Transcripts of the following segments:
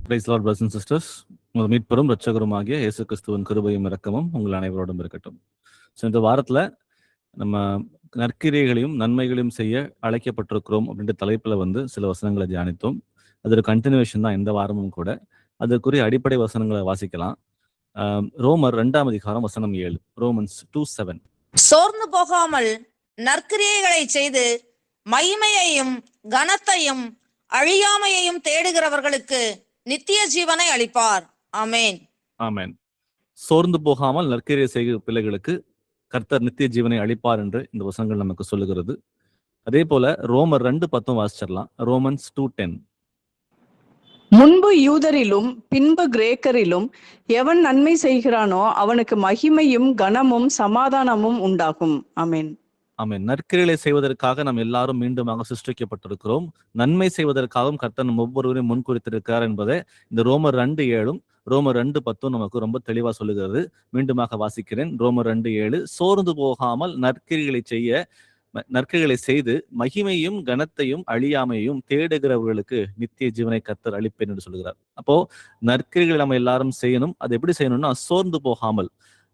Price Lord brothers and sisters. உங்கள் மீட்பெரும் இரட்சகருமாகிய இயேசு கிறிஸ்துவின் கிருபையும் இரக்கமும் உங்கள் அனைவரோடும் இருக்கட்டும். ஸோ இந்த வாரத்தில் நம்ம நற்கிரியைகளையும் நன்மைகளையும் செய்ய அழைக்கப்பட்டிருக்கிறோம் அப்படின்ற தலைப்பில் சில வசனங்களை தியானித்தோம். அது ஒரு கண்டினியூவேஷன் தான் இந்த வாரமும் கூட. அதற்குரிய அடிப்படை வசனங்களை வாசிக்கலாம். ரோமர் 2ஆம் அதிகாரம் வசனம் 7. ரோமன்ஸ் 2:7. சோர்ந்து போகாமல் நற்கிரியைகளை செய்து மகிமையையும் கனத்தையும் அழியாமையையும் தேடுகிறவர்களுக்கு நித்திய ஜீவனை அளிப்பார். ஆமேன். ஆமேன். சோர்ந்து போகாமல் நற்கிரியை செய்கிற பிள்ளைகளுக்கு கர்த்தர் நித்திய ஜீவனை அளிப்பார் என்று இந்த வசனங்கள் நமக்கு சொல்லுகிறது. அதே போல ரோமர் 2:10 வாசிச்சிடலாம். ரோமன்ஸ் 2:10. முன்பு யூதரிலும் பின்பு கிரேக்கரிலும் எவன் நன்மை செய்கிறானோ அவனுக்கு மகிமையும் கனமும் சமாதானமும் உண்டாகும். ஆமேன். ஆமென். நற்கிரிகளை செய்வதற்காக நாம் எல்லாரும் மீண்டுமாக சிருஷ்டிக்கப்பட்டிருக்கிறோம். நன்மை செய்வதற்காகவும் கர்த்தர் நம் ஒவ்வொருவரையும் முன்குறித்திருக்கிறார் என்பதை இந்த ரோமர் 2:7 ரோமர் 2:10 நமக்கு ரொம்ப தெளிவா சொல்லுகிறது. மீண்டுமாக வாசிக்கிறேன். ரோமர் 2:7. சோர்ந்து போகாமல் நற்கிரிகளை செய்து மகிமையும் கனத்தையும் அழியாமையும் தேடுகிறவர்களுக்கு நித்திய ஜீவனை கர்த்தர் அளிப்பேன் என்று சொல்கிறார். அப்போ நற்கிரிகளை நம்ம எல்லாரும் செய்யணும். அது எப்படி செய்யணும்னா சோர்ந்து போகாமல்.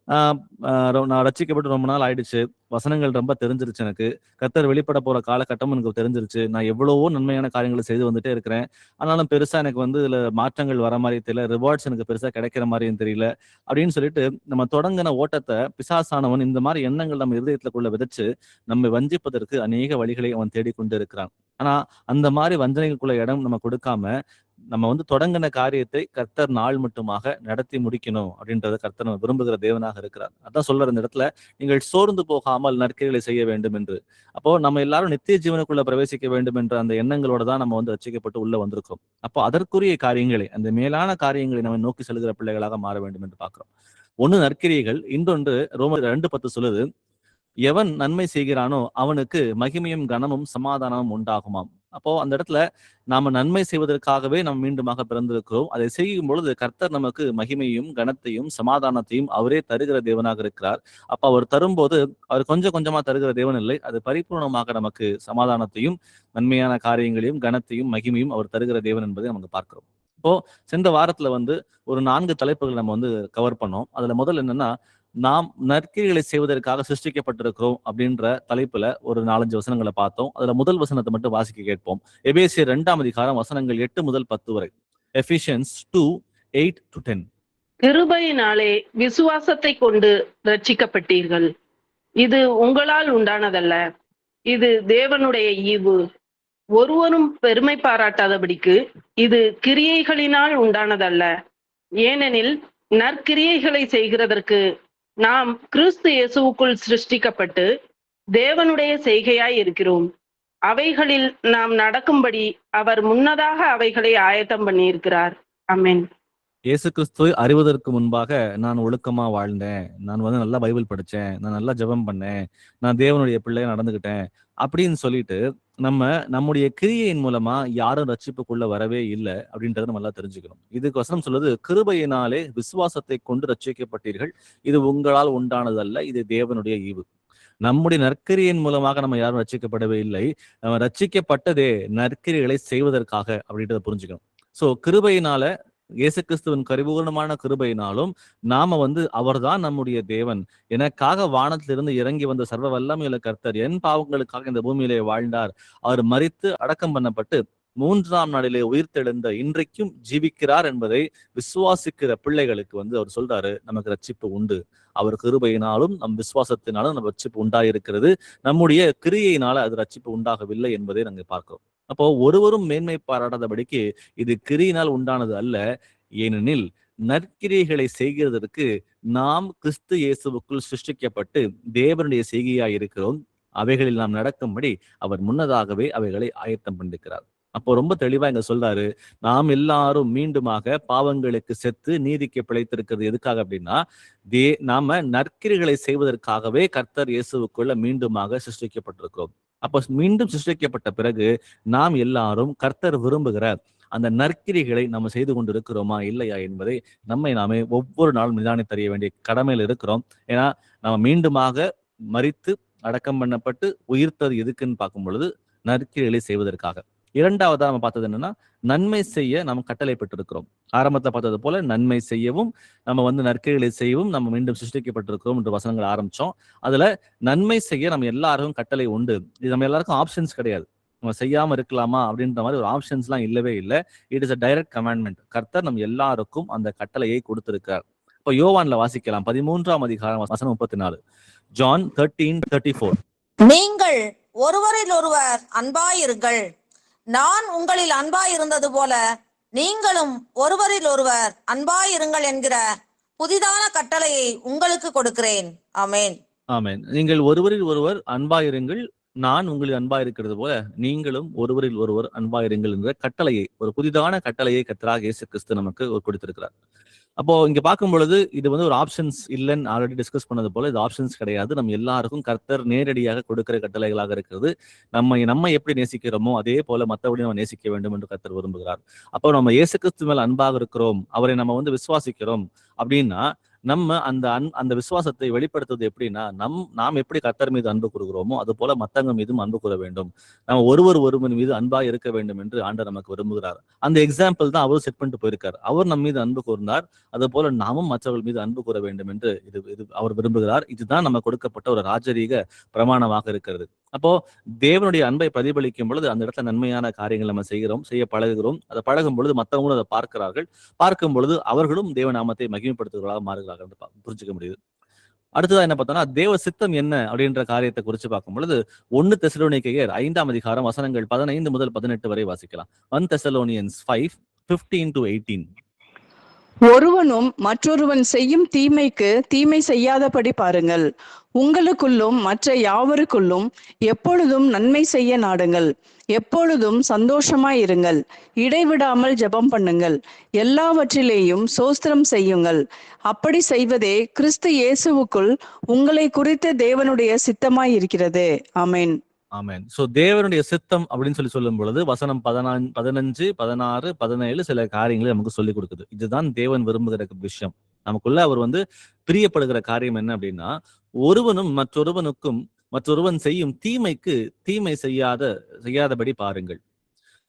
நான் ரட்சிக்கப்பட்டு ரொம்ப நாள் ஆயிடுச்சு, வசனங்கள் ரொம்ப தெரிஞ்சிருச்சு, எனக்கு கர்த்தர் வெளிப்பட போற காலகட்டம் எனக்கு தெரிஞ்சிருச்சு, நான் எவ்வளவோ நன்மையான காரியங்களை செய்து வந்துட்டே இருக்கிறேன், ஆனாலும் பெருசா எனக்கு இதுல மாற்றங்கள் வர மாதிரி தெரியல, ரிவார்ட்ஸ் எனக்கு பெருசா கிடைக்கிற மாதிரியும் தெரியல அப்படின்னு சொல்லிட்டு நம்ம தொடங்கின ஓட்டத்தை பிசாசானவன் இந்த மாதிரி எண்ணங்கள் நம்ம இருதயத்துக்குள்ள விதைச்சு நம்மை வஞ்சிப்பதற்கு அநேக வழிகளை அவன் தேடிக்கொண்டு இருக்கிறான். ஆனா அந்த மாதிரி வஞ்சனைக்குள்ள இடம் நம்ம கொடுக்காம நம்ம தொடங்கின காரியத்தை கர்த்தர் நாள் மட்டுமாக நடத்தி முடிக்கணும் அப்படின்றத கர்த்தர் நம்ம விரும்புகிற தேவனாக இருக்கிறார். அதான் சொல்ற இந்த இடத்துல நீங்கள் சோர்ந்து போகாமல் நற்கிரிகளை செய்ய வேண்டும் என்று. அப்போ நம்ம எல்லாரும் நித்திய ஜீவனுக்குள்ள பிரவேசிக்க வேண்டும் என்ற அந்த எண்ணங்களோட தான் நம்ம ரட்சிக்கப்பட்டு உள்ள வந்திருக்கோம். அப்போ அதற்குரிய காரியங்களை, அந்த மேலான காரியங்களை நம்ம நோக்கி செல்கிற பிள்ளைகளாக மாற வேண்டும் என்று பார்க்கிறோம். ஒண்ணு நற்கிரியைகள், இன்னொன்று ரோமர் 2:10 சொல்லுது, எவன் நன்மை செய்கிறானோ அவனுக்கு மகிமையும் கனமும் சமாதானமும் உண்டாகுமாம். அப்போ அந்த இடத்துல நாம நன்மை செய்வதற்காகவே நாம் மீண்டுமாக பிறந்திருக்கிறோம். அதை செய்யும் பொழுது கர்த்தர் நமக்கு மகிமையும் கனத்தையும் சமாதானத்தையும் அவரே தருகிற தேவனாக இருக்கிறார். அப்ப அவர் தரும்போது அவர் கொஞ்சம் கொஞ்சமா தருகிற தேவன் இல்லை, அது பரிபூர்ணமாக நமக்கு சமாதானத்தையும் நன்மையான காரியங்களையும் கனத்தையும் மகிமையும் அவர் தருகிற தேவன் என்பதை நமக்கு பார்க்கிறோம். இப்போ சென்ற வாரத்துல ஒரு 4 தலைப்புகள் நம்ம கவர் பண்ணோம். அதுல முதல் என்னன்னா, நாம் நற்கிரிகளை செய்வதற்காக சிருஷ்டிக்கப்பட்டிருக்கிறோம் அப்படின்ற தலைப்புல ஒரு 4-5 வசனங்களை பார்த்தோம். அதுல முதல் வசனத்தை மட்டும் வாசிக்க கேட்போம். எபேசியர் 2ஆம் அதிகாரம் வசனங்கள் 8 முதல் 10 வரை. எபிஷியன்ஸ் 2:8-10. கிருபையினாலே விசுவாசத்தை கொண்டு ரட்சிக்கப்பட்டீர்கள். இது உங்களால் உண்டானதல்ல, இது தேவனுடைய ஈவு. ஒருவரும் பெருமை பாராட்டாதபடிக்கு இது கிரியைகளினால் உண்டானதல்ல. ஏனெனில் நற்கிரியைகளை செய்கிறதற்கு நாம் கிறிஸ்து இயேசுவுக்குள் சிருஷ்டிக்கப்பட்டு தேவனுடைய செய்கையாய் இருக்கிறோம். அவைகளில் நாம் நடக்கும்படி அவர் முன்னதாக அவைகளை ஆயத்தம் பண்ணியிருக்கிறார். ஆமென். இயேசு கிறிஸ்துவை அறிவதற்கு முன்பாக நான் ஒழுக்கமா வாழ்ந்தேன், நான் நல்லா பைபிள் படிச்சேன், நான் நல்லா ஜெபம் பண்ணேன், நான் தேவனுடைய பிள்ளையா நடந்துகிட்டேன் அப்படின்னு சொல்லிட்டு நம்முடைய கிரியையின் மூலமா யாரும் ரட்சிப்புக்குள்ள வரவே இல்லை அப்படின்றத நம்ம எல்லாம் தெரிஞ்சுக்கணும். இதுக்கு வசனம் சொல்லுது, கிருபையினாலே விசுவாசத்தை கொண்டு ரட்சிக்கப்பட்டீர்கள், இது உங்களால் உண்டானதல்ல, இது தேவனுடைய ஈவு. நம்முடைய நற்கிரியின் மூலமாக நம்ம யாரும் ரட்சிக்கப்படவே இல்லை, நம்ம ரட்சிக்கப்பட்டதே நற்கிரிகளை செய்வதற்காக அப்படின்றத புரிஞ்சுக்கணும். சோ கிருபையினால, இயேசு கிறிஸ்துவின் பரிபூர்ணமான கிருபையினாலும் நாம அவர்தான் நம்முடைய தேவன், எனக்காக வானத்திலிருந்து இறங்கி வந்த சர்வ வல்லமையுள்ள கர்த்தர் என் பாவங்களுக்காக இந்த பூமியிலே வாழ்ந்தார், அவர் மரித்து அடக்கம் பண்ணப்பட்டு 3ஆம் நாளிலே உயிர்த்தெழுந்த இன்றைக்கும் ஜீவிக்கிறார் என்பதை விசுவாசிக்கிற பிள்ளைகளுக்கு அவர் சொல்றாரு, நமக்கு ரட்சிப்பு உண்டு. அவர் கிருபையினாலும் நம் விசுவாசத்தினாலும் நம்ம ரட்சிப்பு உண்டாயிருக்கிறது, நம்முடைய கிரியையினால அது ரட்சிப்பு உண்டாகவில்லை என்பதை நாங்கள் பார்க்கிறோம். அப்போ ஒருவரும் மேன்மை பாராட்டாதபடிக்கு இது கிரியினால் உண்டானது அல்ல, ஏனெனில் நற்கிரியைகளை செய்கிறதற்கு நாம் கிறிஸ்து இயேசுவுக்குள் சிருஷ்டிக்கப்பட்டு தேவனுடைய செய்கையாய் இருக்கிறோம். அவைகளில் நாம் நடக்கும்படி அவர் முன்னதாகவே அவைகளை ஆயத்தம் பண்ணிருக்கிறார். அப்போ ரொம்ப தெளிவா இங்க சொல்றாரு, நாம் எல்லாரும் மீண்டுமாக பாவங்களுக்கு செத்து நீதிக்கு பிழைத்திருக்கிறது எதுக்காக அப்படின்னா, நாம நற்கிரிகளை செய்வதற்காகவே கர்த்தர் இயேசுவுக்குள்ள மீண்டுமாக சிருஷ்டிக்கப்பட்டிருக்கிறோம். அப்ப மீண்டும் சிருஷ்டிக்கப்பட்ட பிறகு நாம் எல்லாரும் கர்த்தர் விரும்புகிற அந்த நற்கிரிகளை நம்ம செய்து கொண்டு இருக்கிறோமா இல்லையா என்பதை நாமே ஒவ்வொரு நாளும் நிதானித்தறிய வேண்டிய கடமையில் இருக்கிறோம். ஏன்னா நம்ம மீண்டுமாக மரித்து அடக்கம் பண்ணப்பட்டு உயிர்த்தது எதுக்குன்னு பார்க்கும் பொழுது நற்கிரிகளை செய்வதற்காக. இரண்டாவதா நம்ம பார்த்தது என்னன்னா, நன்மை செய்ய நம்ம கட்டளை பெற்றிருக்கிறோம். ஆரம்பத்துல பார்த்தது போல நன்மை செய்யவும், நம்ம வந்து நற்கிரிகளை செய்யவும் நம்ம மீண்டும் சிருஷ்டிக்கப்பட்டிருக்கிறோம் என்று வசனங்கள் ஆரம்பிச்சோம். அதுல நன்மை செய்ய நம்ம எல்லாருக்கும் கட்டளை உண்டு. இது நம்ம எல்லாருக்கும் ஆப்ஷன்ஸ் கிடையாது. நம்ம செய்யாம இருக்கலாமா அப்படின்ற மாதிரி ஒரு ஆப்ஷன்ஸ்லாம் இல்லவே இல்லை. It is a direct commandment. கர்த்தர் நம்ம எல்லாருக்கும் அந்த கட்டளையை கொடுத்திருக்கார். இப்போ யோவான்ல வாசிக்கலாம் 13ஆம் அதிகாரம் வசனம் 34. ஜான் 13:34. நீங்கள் ஒருவரில் ஒருவர் அன்பாயிருங்கள். நான் உங்களில் அன்பாயிருந்தது போல நீங்களும் ஒருவரில் ஒருவர் அன்பாயிருங்கள் என்கிற புதிதான கட்டளையை உங்களுக்கு கொடுக்கிறேன். ஆமென். ஆமென். நீங்கள் ஒருவரில் ஒருவர் அன்பாயிருங்கள், நான் உங்களில் அன்பாயிருக்கிறது போல நீங்களும் ஒருவரில் ஒருவர் அன்பாயிருங்கள் என்ற கட்டளையை, ஒரு புதிதான கட்டளையை கர்த்தராகிய இயேசு கிறிஸ்து நமக்கு கொடுத்திருக்கிறார். அப்போ இங்க பார்க்கும் பொழுது இது வந்து ஒரு ஆப்ஷன்ஸ் இல்லைன்னு ஆல்ரெடி டிஸ்கஸ் பண்ணது போல இது ஆப்ஷன்ஸ் கிடையாது. நம்ம எல்லாருக்கும் கர்த்தர் நேரடியாக கொடுக்கிற கட்டளைகளாக இருக்கிறது. நம்ம எப்படி நேசிக்கிறோமோ அதே போல மற்றபடி நம்ம நேசிக்க வேண்டும் என்று கர்த்தர் விரும்புகிறார். அப்போ நம்ம இயேசு கிறிஸ்து மேல் அன்பாக இருக்கிறோம், அவரை நம்ம வந்து விசுவாசிக்கிறோம் அப்படின்னா நம்ம அந்த விசுவாசத்தை வெளிப்படுத்துவது எப்படின்னா, நாம் எப்படி கர்த்தர் மீது அன்பு கூறுகிறோமோ அது போல மத்தவங்க மீதும் அன்பு கூற வேண்டும். நம்ம ஒருவர் மீது அன்பா இருக்க வேண்டும் என்று ஆண்டவர் நமக்கு விரும்புகிறார். அந்த எக்ஸாம்பிள் தான் அவர் செட் பண்ணிட்டு போயிருக்கார். அவர் நம்ம மீது அன்பு கூர்ந்தார், அது போல நாமும் மற்றவர்கள் மீது அன்பு கூற வேண்டும் என்று இது அவர் விரும்புகிறார். இதுதான் நம்ம கொடுக்கப்பட்ட ஒரு ராஜரீக பிரமாணமாக இருக்கிறது. அப்போ தேவனுடைய அன்பை பிரதிபலிக்கும் பொழுது அந்த இடத்துல நன்மையான காரியங்கள் நம்ம செய்ய பழகுகிறோம். அதை பழகும் பொழுது மற்றவங்களும் அதை பார்க்கிறார்கள். பார்க்கும் பொழுது அவர்களும் தேவ நாமத்தை மகிமைப்படுத்துவதாக மாறுகிறார்கள் என்று புரிஞ்சுக்க முடியுது. அடுத்ததா என்ன பார்த்தோம்னா, தேவ சித்தம் என்ன அப்படின்ற காரியத்தை குறித்து பார்க்கும் பொழுது 1 தெசலோனிக்கேயர் 5ஆம் அதிகாரம் வசனங்கள் 15 முதல் 18 வரை வாசிக்கலாம். 1 Thessalonians 5:15-18. ஒருவனும் மற்றொருவன் செய்யும் தீமைக்கு தீமை செய்யாதபடி பாருங்கள். உங்களுக்குள்ளும் மற்ற யாவருக்குள்ளும் எப்பொழுதும் நன்மை செய்ய நாடுங்கள். எப்பொழுதும் சந்தோஷமாயிருங்கள். இடைவிடாமல் ஜெபம் பண்ணுங்கள். எல்லாவற்றிலேயும் சோஸ்திரம் செய்யுங்கள். அப்படி செய்வதே கிறிஸ்து இயேசுவுக்குள் உங்களை குறித்த தேவனுடைய சித்தமாயிருக்கிறது. ஆமென். ஆமென். சோ தேவனுடைய சித்தம் அப்படின்னு சொல்லும் பொழுது வசனம் 15, 16, 17 சில காரியங்களை நமக்கு சொல்லிக் கொடுக்குது. இதுதான் தேவன் விரும்புகிற விஷயம். நமக்குள்ள அவர் வந்து பிரியப்படுகிற காரியம் என்ன அப்படின்னா, மற்றொருவன் செய்யும் தீமைக்கு தீமை செய்யாதபடி பாருங்கள்.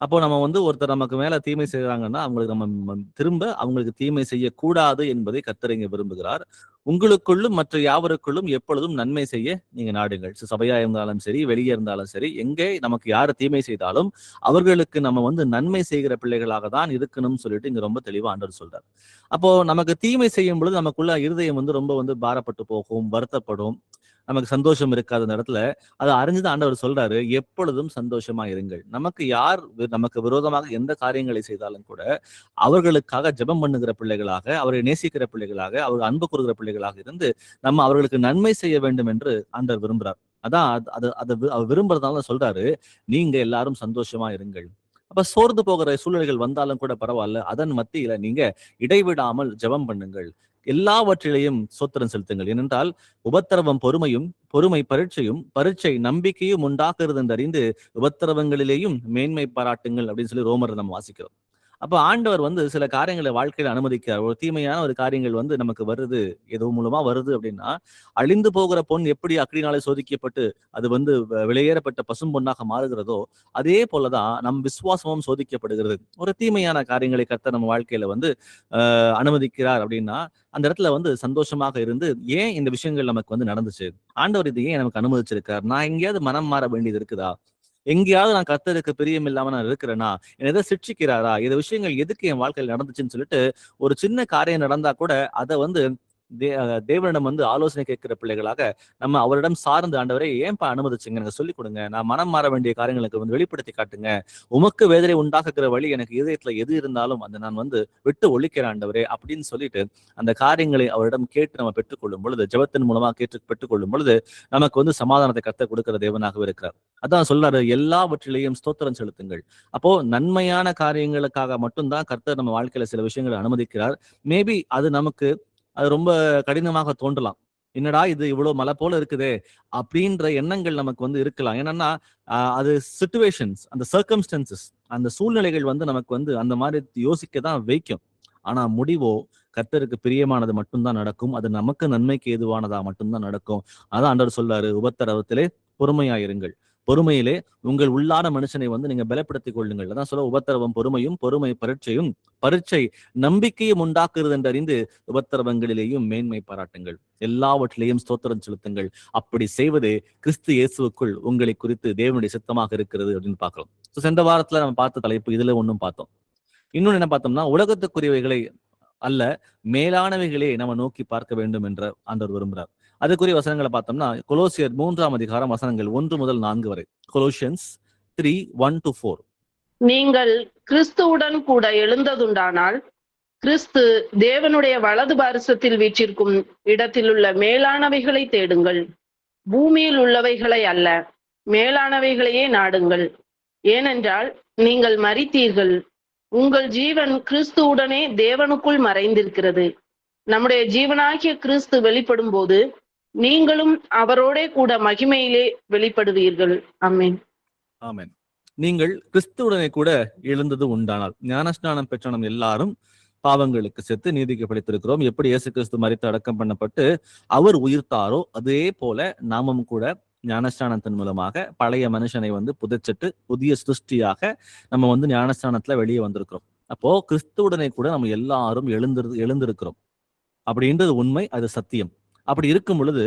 அப்போ நம்ம வந்து ஒருத்தர் நமக்கு மேல தீமை செய்யறாங்கன்னா அவங்களுக்கு தீமை செய்யக்கூடாது என்பதை கர்த்தர் இங்க விரும்புகிறார். உங்களுக்குள்ளும் மற்ற யாவருக்குள்ளும் எப்பொழுதும் நன்மை செய்ய நீங்க நாடுங்கள். சபையா இருந்தாலும் சரி, வெளியே இருந்தாலும் சரி, எங்கே நமக்கு யாரு தீமை செய்தாலும் அவர்களுக்கு நம்ம வந்து நன்மை செய்கிற பிள்ளைகளாக தான் இருக்கணும்னு சொல்லிட்டு இங்க ரொம்ப தெளிவா ஆண்டவர் சொல்றார். அப்போ நமக்கு தீமை செய்யும் பொழுது நமக்குள்ள இருதயம் வந்து ரொம்ப வந்து பாரப்பட்டு போகும், வருத்தப்படும், நமக்கு சந்தோஷம் இருக்காத இடத்துல அதை அறிஞ்சுதான் ஆண்டவர் சொல்றாரு, எப்பொழுதும் சந்தோஷமா இருங்கள். நமக்கு விரோதமாக எந்த காரியங்களை செய்தாலும் கூட அவர்களுக்காக ஜெபம் பண்ணுகிற பிள்ளைகளாக, அவரை நேசிக்கிற பிள்ளைகளாக, அவர் அன்பு கூறுகிற பிள்ளைகளாக இருந்து நம்ம அவர்களுக்கு நன்மை செய்ய வேண்டும் என்று ஆண்டவர் விரும்புறார். அதான் அவர் விரும்புறதுனால சொல்றாரு, நீங்க எல்லாரும் சந்தோஷமா இருங்கள். அப்ப சோர்ந்து போகிற சூழ்நிலைகள் வந்தாலும் கூட பரவாயில்ல, அதன் மத்தியில நீங்க இடைவிடாமல் ஜெபம் பண்ணுங்கள். எல்லாவற்றிலையும் சோத்திரம் செலுத்துங்கள். ஏனென்றால் உபத்திரவம் பொறுமை பரீட்சை நம்பிக்கையும் உண்டாக்குறது என்று அறிந்து உபத்திரவங்களிலேயும் மேன்மை பாராட்டுங்கள் அப்படின்னு சொல்லி ரோமர் நம்ம வாசிக்கிறோம். அப்ப ஆண்டவர் வந்து சில காரியங்களை வாழ்க்கையில அனுமதிக்கிறார். ஒரு தீமையான ஒரு காரியங்கள் வந்து நமக்கு வருது, ஏதோ மூலமா வருது அப்படின்னா, அழிந்து போகிற பொன் எப்படி அக்னினாலே சோதிக்கப்பட்டு அது வந்து விலையேறப்பட்ட பசும் பொன்னாக மாறுகிறதோ அதே போலதான் நம் விசுவாசமும் சோதிக்கப்படுகிறது. ஒரு தீமையான காரியங்களை கர்த்தர் நம்ம வாழ்க்கையில வந்து அனுமதிக்கிறார் அப்படின்னா அந்த இடத்துல வந்து சந்தோஷமாக இருந்து, ஏன் இந்த விஷயங்கள் நமக்கு வந்து நடந்துச்சு, ஆண்டவர் இது ஏன் நமக்கு அனுமதிச்சிருக்கார், நான் எங்கேயாவது மனம் மாற வேண்டியது இருக்குதா, எங்கேயாவது நான் கர்த்தருக்கு பிரியம் இல்லாம நான் இருக்கிறேன்னா, என்ன எதை சிட்சிக்கிறாரா, இந்த விஷயங்கள் எதுக்கு என் வாழ்க்கையில் நடந்துச்சுன்னு சொல்லிட்டு ஒரு சின்ன காரியம் நடந்தா கூட அதை வந்து தேவனிடம் வந்து ஆலோசனை கேட்கிற பிள்ளைகளாக நம்ம அவரிடம் சார்ந்து, ஆண்டவரை ஏன்பா அனுமதிச்சுங்க, எனக்கு சொல்லிக் கொடுங்க, நான் மனம் மாற வேண்டிய காரியங்களுக்கு வந்து வெளிப்படுத்தி காட்டுங்க, உமக்கு வேதனை உண்டாக்குற வழி எனக்கு இதயத்துல எது இருந்தாலும் அதை நான் வந்து விட்டு ஒழிக்கிறேன் ஆண்டவரே அப்படின்னு சொல்லிட்டு அந்த காரியங்களை அவரிடம் கேட்டு நம்ம பெற்றுக்கொள்ளும் பொழுது, ஜெபத்தின் மூலமா பெற்றுக்கொள்ளும் பொழுது நமக்கு வந்து சமாதானத்தை கர்த்தர் கொடுக்கிற தேவனாகவே இருக்கிறார். அதான் சொல்றாரு, எல்லாவற்றிலேயும் ஸ்தோத்திரம் செலுத்துங்கள். அப்போ நன்மையான காரியங்களுக்காக மட்டும்தான் கர்த்தர் நம்ம வாழ்க்கையில சில விஷயங்களை அனுமதிக்கிறார். மேபி அது ரொம்ப கடினமாக தோன்றலாம். என்னடா இது இவ்வளவு மலை போல இருக்குதே அப்படின்ற எண்ணங்கள் நமக்கு வந்து இருக்கலாம். ஏன்னா அது சிச்சுவேஷன்ஸ், அந்த சர்க்கம்ஸ்டன்சஸ், அந்த சூழ்நிலைகள் வந்து நமக்கு வந்து அந்த மாதிரி யோசிக்க தான் வைக்கும். ஆனா முடிவோ கர்த்தருக்கு பிரியமானது மட்டும்தான் நடக்கும். அது நமக்கு நன்மைக்கு ஏதுவானதா மட்டும்தான் நடக்கும். அதான் ஆண்டவர் சொல்றாரு, உபத்திரவத்திலே பொறுமையாயிருங்கள். பொறுமையிலே உங்கள் உள்ளான மனுஷனை வந்து நீங்க பலப்படுத்திக் கொள்ளுங்கள். அதான் சொல்ல உபத்திரவம் பொறுமையும், பொறுமை பரீட்சையும், பரீட்சை நம்பிக்கையும் உண்டாக்குறது என்று அறிந்து உபத்திரவங்களிலேயும் மேன்மை பாராட்டுங்கள், எல்லாவற்றிலேயும் ஸ்தோத்திரம் செலுத்துங்கள். அப்படி செய்வது கிறிஸ்து இயேசுவுக்குள் உங்களை குறித்து தேவனுடைய சித்தமாக இருக்கிறது அப்படின்னு பார்க்கிறோம். சென்ற வாரத்துல நம்ம பார்த்த தலைப்பு இதுல ஒன்றும் பார்த்தோம். இன்னொன்னு என்ன பார்த்தோம்னா, உலகத்துக்குரியவைகளை அல்ல மேலானவைகளே நம்ம நோக்கி பார்க்க வேண்டும் என்ற ஆண்டவர் விரும்புகிறார். அதுக்குரிய வசனங்களை பார்த்தோம்னா, கொலோசியர் 3ஆம் அதிகாரம் வசனங்கள் 1 முதல் 4 வரை. கொலோசியன்ஸ் 3:1-4. நீங்கள் கிறிஸ்துவுடன் கூட எழுந்ததுண்டானால் கிறிஸ்து தேவனுடைய வலது பாரிசத்தில் வீற்றிருக்கும் இடத்தில் உள்ள மேலானவைகளை தேடுங்கள், பூமியில் உள்ளவைகளை அல்ல, மேலானவைகளையே நாடுங்கள். ஏனென்றால் நீங்கள் மரித்தீர்கள், உங்கள் ஜீவன் கிறிஸ்துவுடனே தேவனுக்குள் மறைந்திருக்கிறது. நம்முடைய ஜீவனாகிய கிறிஸ்து வெளிப்படும் போது நீங்களும் அவரோட கூட மகிமையிலே வெளிப்படுவீர்கள். ஆமென். ஆமென். நீங்கள் கிறிஸ்துவுடனே கூட எழுந்தது உண்டானால், ஞானஸ்நானம் பெற்ற நம் எல்லாரும் பாவங்களுக்கு செத்து நீதிக்கு படைத்திருக்கிறோம். எப்படி இயேசு கிறிஸ்து மரித்து அடக்கம் பண்ணப்பட்டு அவர் உயிர்த்தாரோ அதே போல நாமும் கூட ஞானஸ்நானத்தின் மூலமாக பழைய மனுஷனை வந்து புதைச்சிட்டு புதிய சிருஷ்டியாக நம்ம வந்து ஞானஸ்நானத்துல வெளியே வந்திருக்கிறோம். அப்போ கிறிஸ்துவுடனே கூட நம்ம எல்லாரும் எழுந்திருக்கிறோம் அப்படின்றது உண்மை, அது சத்தியம். அப்படி இருக்கும் பொழுது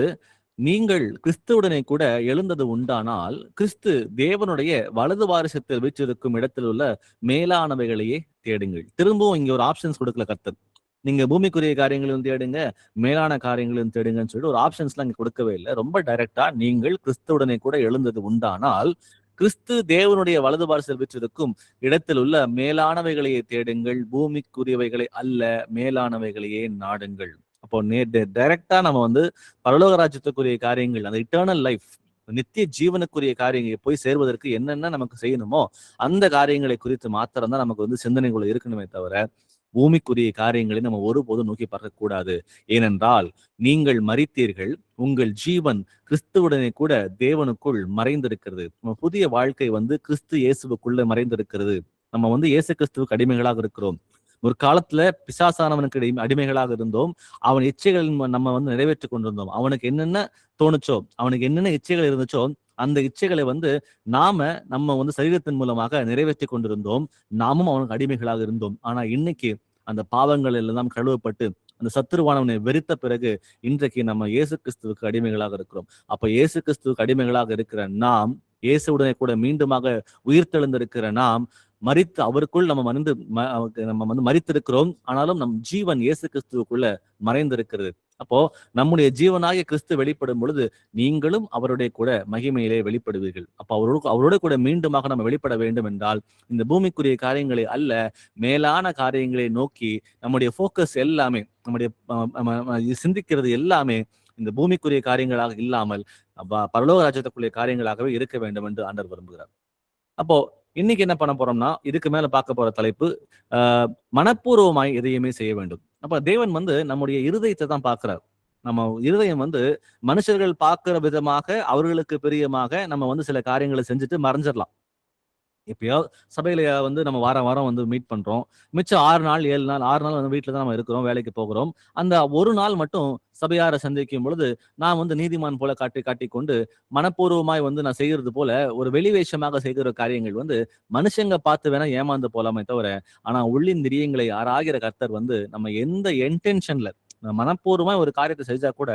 நீங்கள் கிறிஸ்துவுடனே கூட எழுந்தது உண்டானால் கிறிஸ்து தேவனுடைய வலது வாரிசத்தில் வீற்றிருக்கும் இடத்தில் உள்ள மேலானவைகளையே தேடுங்கள். திரும்பவும் இங்க ஒரு ஆப்ஷன்ஸ் கொடுக்கல கர்த்தர். நீங்க பூமிக்குரிய காரியங்களையும் தேடுங்க, மேலான காரியங்களையும் தேடுங்கன்னு சொல்லிட்டு ஒரு ஆப்ஷன்ஸ்லாம் இங்க கொடுக்கவே இல்லை. ரொம்ப டைரக்டா நீங்கள் கிறிஸ்துவுடனே கூட எழுந்தது உண்டானால் கிறிஸ்து தேவனுடைய வலது பாரிசத்தில் வீற்றிருக்கும் இடத்தில் உள்ள மேலானவைகளையே தேடுங்கள், பூமிக்குரியவைகளை அல்ல, மேலானவைகளையே நாடுங்கள். அப்போ டைரக்டா நம்ம வந்து பரலோக ராஜ்யத்துக்குரிய காரியங்கள், அந்த இட்டர்னல் லைஃப், நித்திய ஜீவனுக்குரிய காரியங்களை போய் சேர்வதற்கு என்னென்ன நமக்கு செய்யணுமோ அந்த காரியங்களை குறித்து மாத்திரம் தான் நமக்கு வந்து சிந்தனைக்குள்ள இருக்கணுமே தவிர பூமிக்குரிய காரியங்களை நம்ம ஒருபோதும் நோக்கி பார்க்க கூடாது. ஏனென்றால் நீங்கள் மரித்தீர்கள், உங்கள் ஜீவன் கிறிஸ்துவுடனே கூட தேவனுக்குள் மறைந்திருக்கிறது. நம்ம புதிய வாழ்க்கை வந்து கிறிஸ்து இயேசுவுக்குள்ள மறைந்திருக்கிறது. நம்ம வந்து இயேசு கிறிஸ்துவுக்கு அடிமைகளாக இருக்கிறோம். ஒரு காலத்துல பிசாசானவனுக்கு அடிமைகளாக இருந்தோம். அவன் இச்சைகள் நம்ம வந்து நிறைவேற்றி கொண்டிருந்தோம். அவனுக்கு என்னென்ன தோணுச்சோ, அவனுக்கு என்னென்ன இச்சைகள் இருந்துச்சோ அந்த இச்சைகளை வந்து நம்ம வந்து சரீரத்தின் மூலமாக நிறைவேற்றி கொண்டிருந்தோம். நாமும் அவனுக்கு அடிமைகளாக இருந்தோம். ஆனா இன்னைக்கு அந்த பாவங்கள் எல்லாம் கழுவப்பட்டு அந்த சத்துருவானவனை வெறுத்த பிறகு இன்றைக்கு நம்ம இயேசு கிறிஸ்துவுக்கு அடிமைகளாக இருக்கிறோம். அப்ப இயேசு கிறிஸ்துவுக்கு அடிமைகளாக இருக்கிற நாம், இயேசுவுடனே கூட மீண்டுமாக உயிர்த்தெழுந்திருக்கிற நாம், மரித்து அவருக்குள் நம்ம வந்து மரித்திருக்கிறோம். ஆனாலும் நம் ஜீவன் இயேசு கிறிஸ்துவுக்குள்ள மறைந்திருக்கிறது. அப்போ நம்முடைய ஜீவனாகிய கிறிஸ்து வெளிப்படும் பொழுது நீங்களும் அவருடைய கூட மகிமையிலே வெளிப்படுவீர்கள். அப்போ அவரோட கூட மீண்டுமாக நம்ம வெளிப்பட வேண்டும் என்றால் இந்த பூமிக்குரிய காரியங்களை அல்ல, மேலான காரியங்களை நோக்கி நம்முடைய போக்கஸ் எல்லாமே, நம்முடைய சிந்திக்கிறது எல்லாமே இந்த பூமிக்குரிய காரியங்களாக இல்லாமல் பரலோக ராஜ்யத்துக்குரிய காரியங்களாகவே இருக்க வேண்டும் என்று ஆண்டவர் விரும்புகிறார். அப்போ இன்னைக்கு என்ன பண்ண போறோம்னா, இதுக்கு மேல பார்க்க போற தலைப்பு மனப்பூர்வமாய் எதையுமே செய்ய வேண்டும். அப்ப தேவன் வந்து நம்முடைய இருதயத்தை தான் பார்க்கிறார். நம்ம இருதயம் வந்து மனுஷர்கள் பார்க்கிற விதமாக அவர்களுக்கு பிரியமாக நம்ம வந்து சில காரியங்களை செஞ்சுட்டு மறைஞ்சிடலாம். எப்பயோ சபையில வந்து நம்ம வாரம் வாரம் வந்து மீட் பண்றோம். மிச்சம் 6 நாள் 7 நாள் 6 நாள் வந்து வீட்டுல தான் நம்ம இருக்கிறோம், வேலைக்கு போகிறோம். அந்த ஒரு நாள் மட்டும் சபையாரை சந்திக்கும் பொழுது நான் வந்து நீதிமான் போல காட்டி கொண்டு மனப்பூர்வமாய் வந்து நான் செய்யறது போல ஒரு வெளிவேஷமாக செய்கிற காரியங்கள் வந்து மனுஷங்க பார்த்து வேணா ஏமாந்து போலாமே தவிர, ஆனா உள்ளின் திரியங்களை ஆராகிற கர்த்தர் வந்து நம்ம எந்த இன்டென்ஷன்ல மனப்பூர்வமா ஒரு காரியத்தை செஞ்சா கூட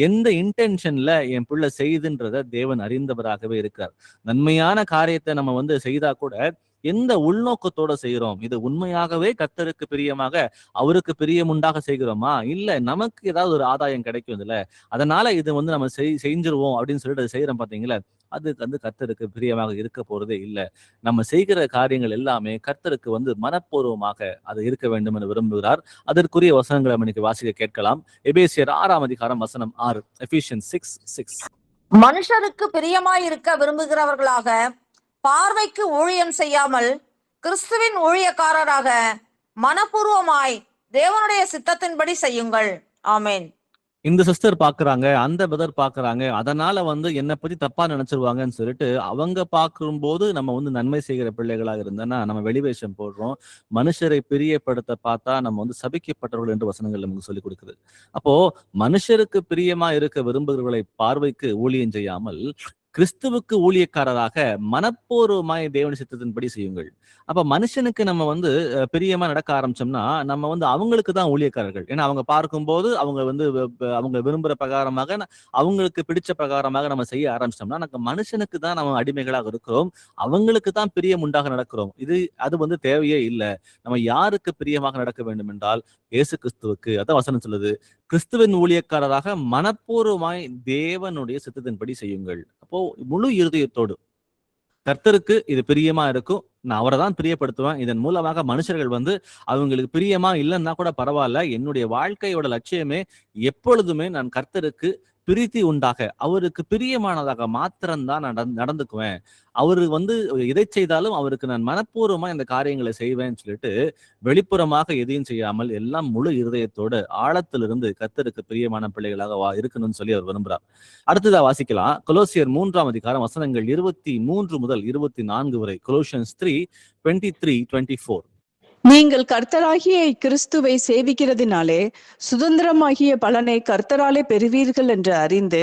எந்த இன்டென்ஷன்ல என் பிள்ளை செய்துன்றத தேவன் அறிந்தவராகவே இருக்கிறார். நன்மையான காரியத்தை நம்ம வந்து செய்தா கூட எந்த உள்நோக்கத்தோட செய்கிறோம், இது உண்மையாகவே கர்த்தருக்கு பிரியமாக அவருக்கு பிரியமுண்டாக செய்கிறோமா, இல்ல நமக்கு ஏதாவது ஒரு ஆதாயம் கிடைக்கும் இதுல, அதனால இது வந்து நம்ம செஞ்சிருவோம் அப்படின்னு சொல்லிட்டு செய்யறோம் பாத்தீங்களா, அது வந்து கர்த்தருக்கு பிரியமாக இருக்க போறதே இல்லை. நம்ம செய்கிற காரியங்கள் எல்லாமே கர்த்தருக்கு வந்து மனப்பூர்வமாக அது இருக்க வேண்டும் என்று விரும்புகிறார். அதற்குரிய வசனங்களை நம்ம இன்னைக்கு வாசிக்க கேட்கலாம். எபேசியர் 6ஆம் அதிகாரம் வசனம் 6. எபிஷியன்ஸ் 6:6. மனுஷருக்கு பிரியமாயிருக்க விரும்புகிறவர்களாக பார்வைக்கு ஊழியம் செய்யாமல் கிறிஸ்துவின் ஊழியக்காரராக மனப்பூர்வமாய் தேவனுடைய சித்தத்தின்படி செய்யுங்கள். ஆமென். இந்த சிஸ்டர் பாக்குறாங்க, அந்த பிரதர் பாக்குறாங்க, அதனால வந்து என்னை பத்தி தப்பா நினைச்சிருவாங்கன்னு சொல்லிட்டு அவங்க பார்க்கும்போது நம்ம வந்து நன்மை செய்கிற பிள்ளைகளாக இருந்தோம்னா நம்ம வெளிவேஷம் போடுறோம். மனுஷரை பிரியப்படுத்த பார்த்தா நம்ம வந்து சபிக்கப்பட்டவர்கள் என்று வசனங்கள் நமக்கு சொல்லிக் கொடுக்குது. அப்போ மனுஷருக்கு பிரியமா இருக்க விரும்புகிறவர்களை பார்வைக்கு ஊழியம் செய்யாமல் கிறிஸ்துவுக்கு ஊழியக்காரராக மனப்பூர்வமாய் தேவனுடைய சித்தத்தின்படி செய்யுங்கள். அப்ப மனுஷனுக்கு நம்ம வந்து பிரியமா நடக்க ஆரம்பிச்சோம்னா நம்ம வந்து அவங்களுக்கு தான் ஊழியக்காரர்கள். ஏன்னா அவங்க பார்க்கும்போது அவங்க வந்து அவங்க விரும்புற பிரகாரமாக அவங்களுக்கு பிடிச்ச பிரகாரமாக நம்ம செய்ய ஆரம்பிச்சோம்னா நமக்கு மனுஷனுக்கு தான் நம்ம அடிமைகளாக இருக்கிறோம். அவங்களுக்கு தான் பிரியம் உண்டாக நடக்கிறோம். அது வந்து தேவையே இல்லை. நம்ம யாருக்கு பிரியமாக நடக்க வேண்டும் என்றால் இயேசு கிறிஸ்துவுக்கு. அதான் வசனம் சொல்லுது, கிறிஸ்துவின் ஊழியக்காரராக மனப்பூர்வமாய் தேவனுடைய சித்தத்தின்படி செய்யுங்கள். அப்போ முழு இருதயத்தோடு கர்த்தருக்கு இது பிரியமா இருக்கும், நான் அவரை தான் பிரியப்படுத்துவேன். இதன் மூலமாக மனுஷர்கள் வந்து அவங்களுக்கு பிரியமா இல்லைன்னா கூட பரவாயில்ல, என்னுடைய வாழ்க்கையோட லட்சியமே எப்பொழுதுமே நான் கர்த்தருக்கு பிரீத்தி உண்டாக அவருக்கு பிரியமானதாக மாத்திரம்தான் நடந்துக்குவேன். அவரு வந்து எதை செய்தாலும் அவருக்கு நான் மனப்பூர்வமா இந்த காரியங்களை செய்வேன்னு சொல்லிட்டு வெளிப்புறமாக எதையும் செய்யாமல் எல்லாம் முழு இருதயத்தோடு ஆழத்திலிருந்து கர்த்தருக்கு பிரியமான பிள்ளைகளாக இருக்கணும்னு சொல்லி அவர் விரும்புறார். அடுத்ததா வாசிக்கலாம் கொலோசியர் 3ஆம் அதிகாரம் வசனங்கள் 23 முதல் 24 வரை. கொலோசியன்ஸ் 3:23-24. நீங்கள் கர்த்தராகிய கிறிஸ்துவை சேவிக்கிறதினாலே சுதந்திரமாகிய பலனை கர்த்தராலே பெறுவீர்கள் என்று அறிந்து